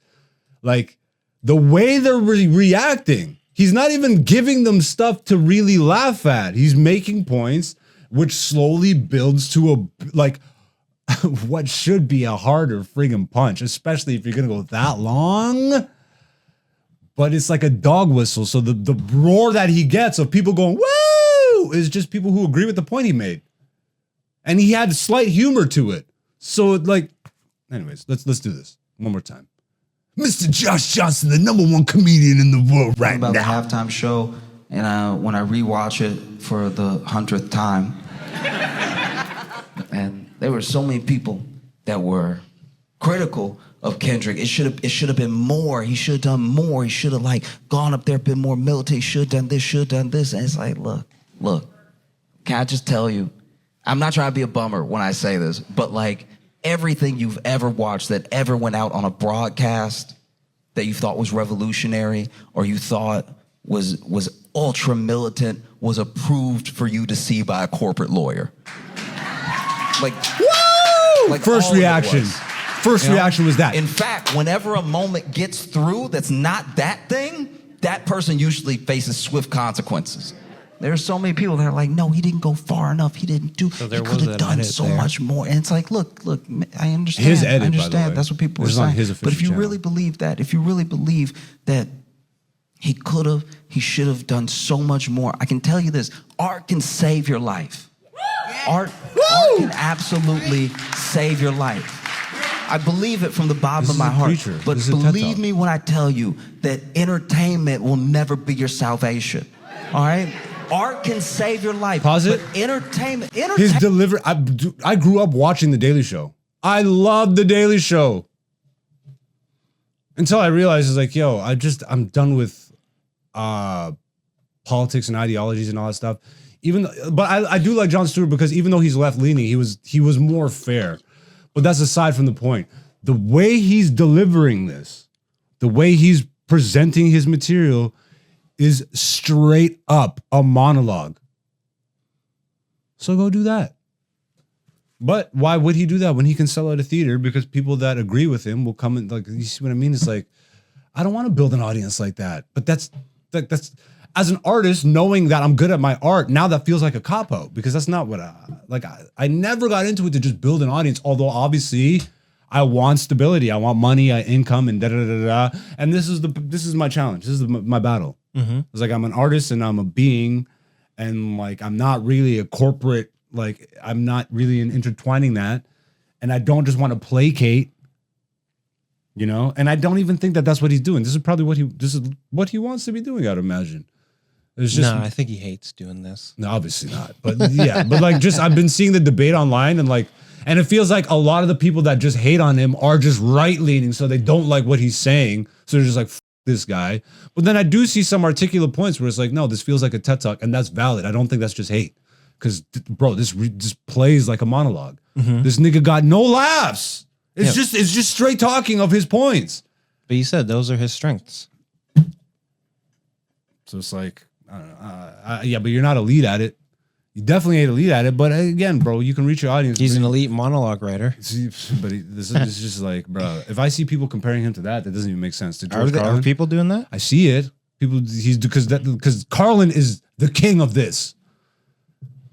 Like, the way they're reacting, he's not even giving them stuff to really laugh at. He's making points, which slowly builds to a, like, what should be a harder friggin' punch, especially if you're gonna go that long. But it's like a dog whistle. So the roar that he gets of people going, woo, is just people who agree with the point he made. And he had slight humor to it. So like, anyways, let's do this one more time. Mr. Josh Johnson, the #1 comedian in the world right now. About the halftime show, and when I rewatch it for the 100th time, and there were so many people that were critical of Kendrick. It should have been more. He should have done more. He should have like gone up there, been more militant. Should have done this. Should have done this. And it's like, look. Can I just tell you? I'm not trying to be a bummer when I say this, but like everything you've ever watched that ever went out on a broadcast that you thought was revolutionary or you thought was ultra militant was approved for you to see by a corporate lawyer. Like, woo! Like first reaction. First reaction was that. In fact, whenever a moment gets through that's not that thing, that person usually faces swift consequences. There's so many people that are like, no, he didn't go far enough. He didn't do. So he could have done so much more. And it's like, look, I understand. His edit, I understand. by the way. That's what people are saying. But if you really believe that, if you really believe that he could have, he should have done so much more, I can tell you this: art can save your life. Art can absolutely save your life. I believe it from the bottom of my heart. But believe me when I tell you that entertainment will never be your salvation. All right? Art can save your life. Pause it. But entertainment. His delivery. I grew up watching The Daily Show. I loved The Daily Show. Until I realized, it's like, yo, I'm done with politics and ideologies and all that stuff. But I do like Jon Stewart because even though he's left leaning, he was more fair. But that's aside from the point. The way he's delivering this, the way he's presenting his material, is straight up a monologue. So go do that. But why would he do that when he can sell out a theater? Because people that agree with him will come and, like, you see what I mean? It's like, I don't want to build an audience like that. But that's as an artist, knowing that I'm good at my art, now that feels like a cop-out because that's not what I never got into it to just build an audience, although obviously I want stability, I want money, income, and da. And this is my challenge. This is my battle. It's like I'm an artist and I'm a being, and like I'm not really a corporate, like I'm not really intertwining that, and I don't just want to placate, you know. And I don't even think that that's what he's doing. This is what he wants to be doing, I'd imagine. It's just, no, I think he hates doing this. No, obviously not. But yeah, but like just I've been seeing the debate online and it feels like a lot of the people that just hate on him are just right leaning, so they don't like what he's saying. So they're just like, F this guy. But then I do see some articulate points where it's like, no, this feels like a TED Talk, and that's valid. I don't think that's just hate. Because bro, this plays like a monologue. This nigga got no laughs. It's just straight talking of his points. But you said those are his strengths. So it's like, I don't know. Yeah, but you're not elite at it. You definitely ain't elite at it. But again, bro, you can reach your audience. He's an elite monologue writer. But this is just like, bro, if I see people comparing him to that doesn't even make sense. To George Are Carlin, people doing that? I see it. People, because Carlin is the king of this,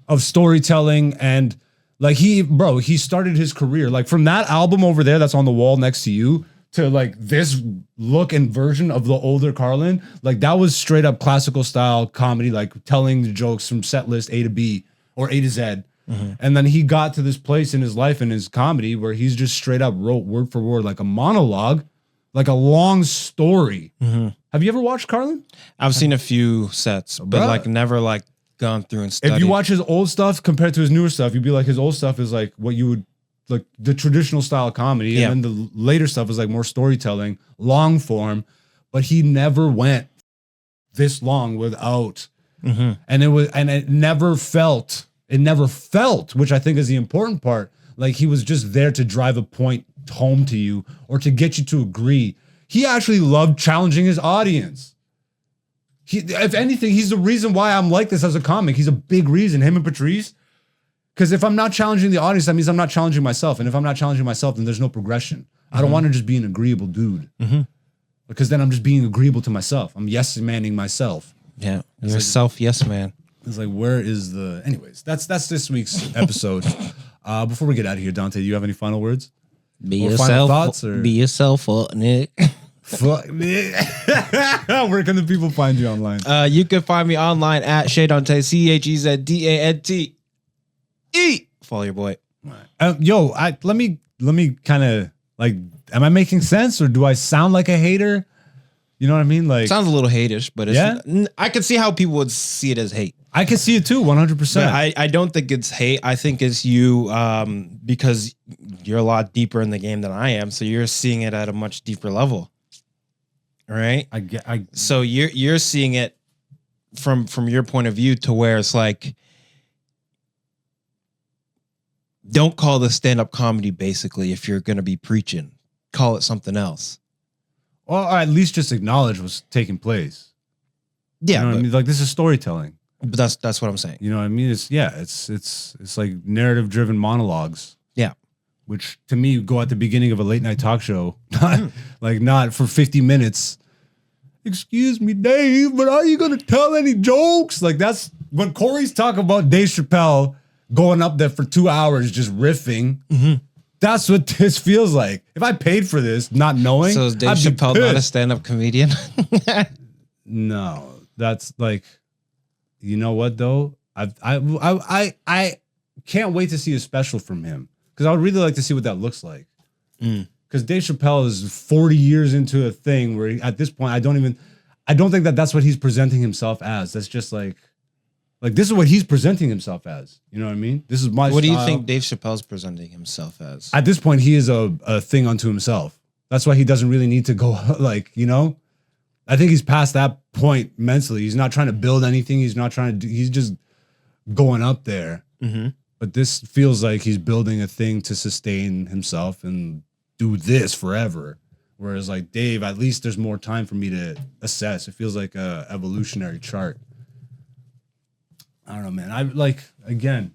of storytelling, and like he started his career like from that album over there that's on the wall next to you to like this look and version of the older Carlin, like that was straight up classical style comedy, like telling the jokes from set list A to B or A to Z. And then he got to this place in his life and his comedy where he's just straight up wrote word for word like a monologue, like a long story. Have you ever watched Carlin? I've seen a few sets, but Bruh. like never like gone through and studied. If you watch his old stuff compared to his newer stuff, you'd be like, his old stuff is like what you would like the traditional style of comedy, Yeah. and then the later stuff is like more storytelling, long form. But he never went this long without, and it never felt, which I think is the important part. Like he was just there to drive a point home to you or to get you to agree. He actually loved challenging his audience. If anything, he's the reason why I'm like this as a comic. He's a big reason, him and Patrice. Because if I'm not challenging the audience, that means I'm not challenging myself. And if I'm not challenging myself, then there's no progression. I don't want to just be an agreeable dude. Because then I'm just being agreeable to myself. I'm yes-manning myself. Yeah, you're self yes man. It's like, where is the... Anyways, that's this week's episode. Before we get out of here, Dante, do you have any final words? Be Or final thoughts, or- Be yourself, Nick. Fuck me. Where can the people find you online? You can find me online at Dante, CheZDante. Follow your boy. Yo, let me kind of like, am I making sense or do I sound like a hater? You know what I mean? Like, Sounds a little hate-ish, but it's, Yeah? I can see how people would see it as hate. I can see it too, 100%. But I don't think it's hate. I think it's you because you're a lot deeper in the game than I am, so you're seeing it at a much deeper level. Right? So you're seeing it from your point of view to where it's like, don't call this stand-up comedy basically if you're going to be preaching. Call it something else. or at least just acknowledge what's taking place. Yeah, You know what I mean? Like, this is storytelling. but that's what I'm saying. You know what I mean? It's like narrative driven monologues. Yeah. Which to me go at the beginning of a late night talk show. Not for 50 minutes. Excuse me, Dave, but are you gonna tell any jokes? Like, that's when Corey's talking about Dave Chappelle going up there for 2 hours just riffing. That's what this feels like. If I paid for this, not knowing, So is Dave I'd be Chappelle not a pissed. stand-up comedian? No, that's like, you know what though? I can't wait to see a special from him because I would really like to see what that looks like. Because Dave Chappelle is 40 years into a thing where at this point I don't think that that's what he's presenting himself as. That's just like this is what he's presenting himself as. You know what I mean? This is my. What do you style. think Dave Chappelle's presenting himself as? At this point, he is a thing unto himself. That's why he doesn't really need to go I think he's past that point mentally. He's not trying to build anything. He's not trying to do, he's just going up there. But this feels like he's building a thing to sustain himself and do this forever. Whereas like Dave, at least there's more time for me to assess. It feels like a evolutionary chart. I don't know, man. Again,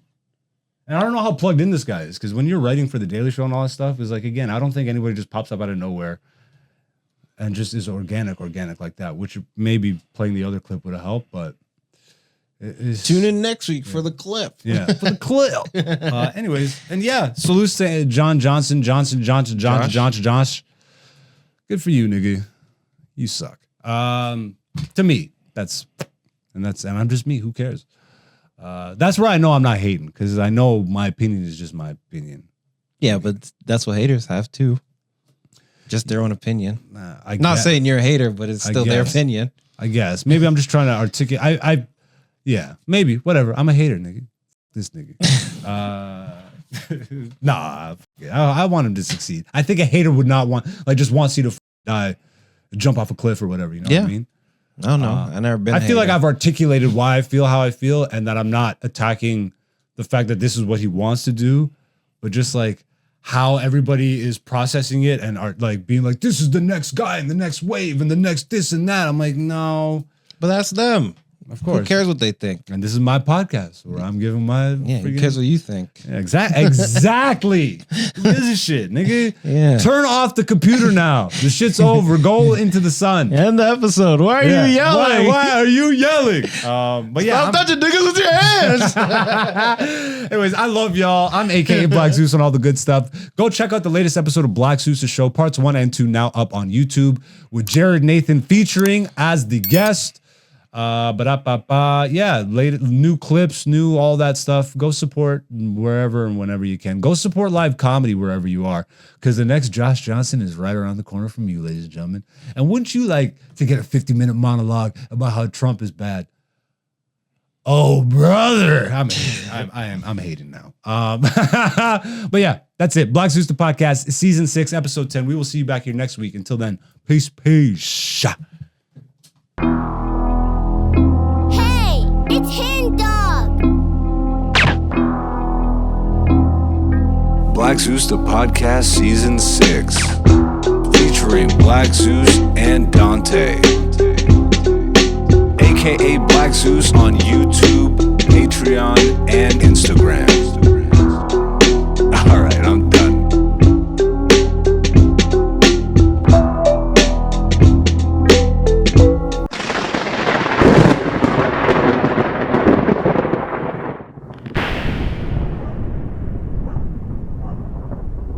and I don't know how plugged in this guy is, because when you're writing for The Daily Show and all that stuff, is like, again, I don't think anybody just pops up out of nowhere and just is organic like that, which maybe playing the other clip would have helped, but Tune in next week for the clip. Yeah, for the clip. Anyways, and yeah, salute to John Johnson. Josh. Good for you, nigga. You suck. To me, and I'm just me. Who cares? That's where I know I'm not hating, because I know my opinion is just my opinion. Yeah, but that's what haters have too. Just their own opinion. Not saying you're a hater, but it's still their opinion. I guess. Maybe I'm just trying to articulate. Yeah, maybe. Whatever. I'm a hater, nigga. This nigga. Nah. I want him to succeed. I think a hater would not just wants you to die, jump off a cliff or whatever. You know what I mean? I don't know. I've never been. I feel like I've articulated why I feel how I feel, and that I'm not attacking the fact that this is what he wants to do, but just like how everybody is processing it and are like being like, this is the next guy and the next wave and the next this and that. I'm like, no. But that's them. Of course. Who cares what they think? And this is my podcast where I'm giving my who cares what you think? Yeah, exactly. Who gives a shit, nigga? Yeah. Turn off the computer now. The shit's over. Go into the sun. End the episode. Why are you yelling? Why are you yelling? But yeah, stop touching niggas with your hands. Anyways, I love y'all. I'm AKA Black Zeus on all the good stuff. Go check out the latest episode of Black Zeus' show, parts 1 and 2, now up on YouTube, with Jared Nathan featuring as the guest. Yeah, new clips, new all that stuff. Go support wherever and whenever you can. Go support live comedy wherever you are, because the next Josh Johnson is right around the corner from you, ladies and gentlemen. And wouldn't you like to get a 50-minute monologue about how Trump is bad? Oh, brother, I'm hating now. But yeah, that's it. Black Zeus the podcast, season 6, episode 10. We will see you back here next week. Until then, peace. It's Hen Dog. Black Zeus the podcast, season 6, featuring Black Zeus and Dante, aka Black Zeus on YouTube, Patreon, and Instagram.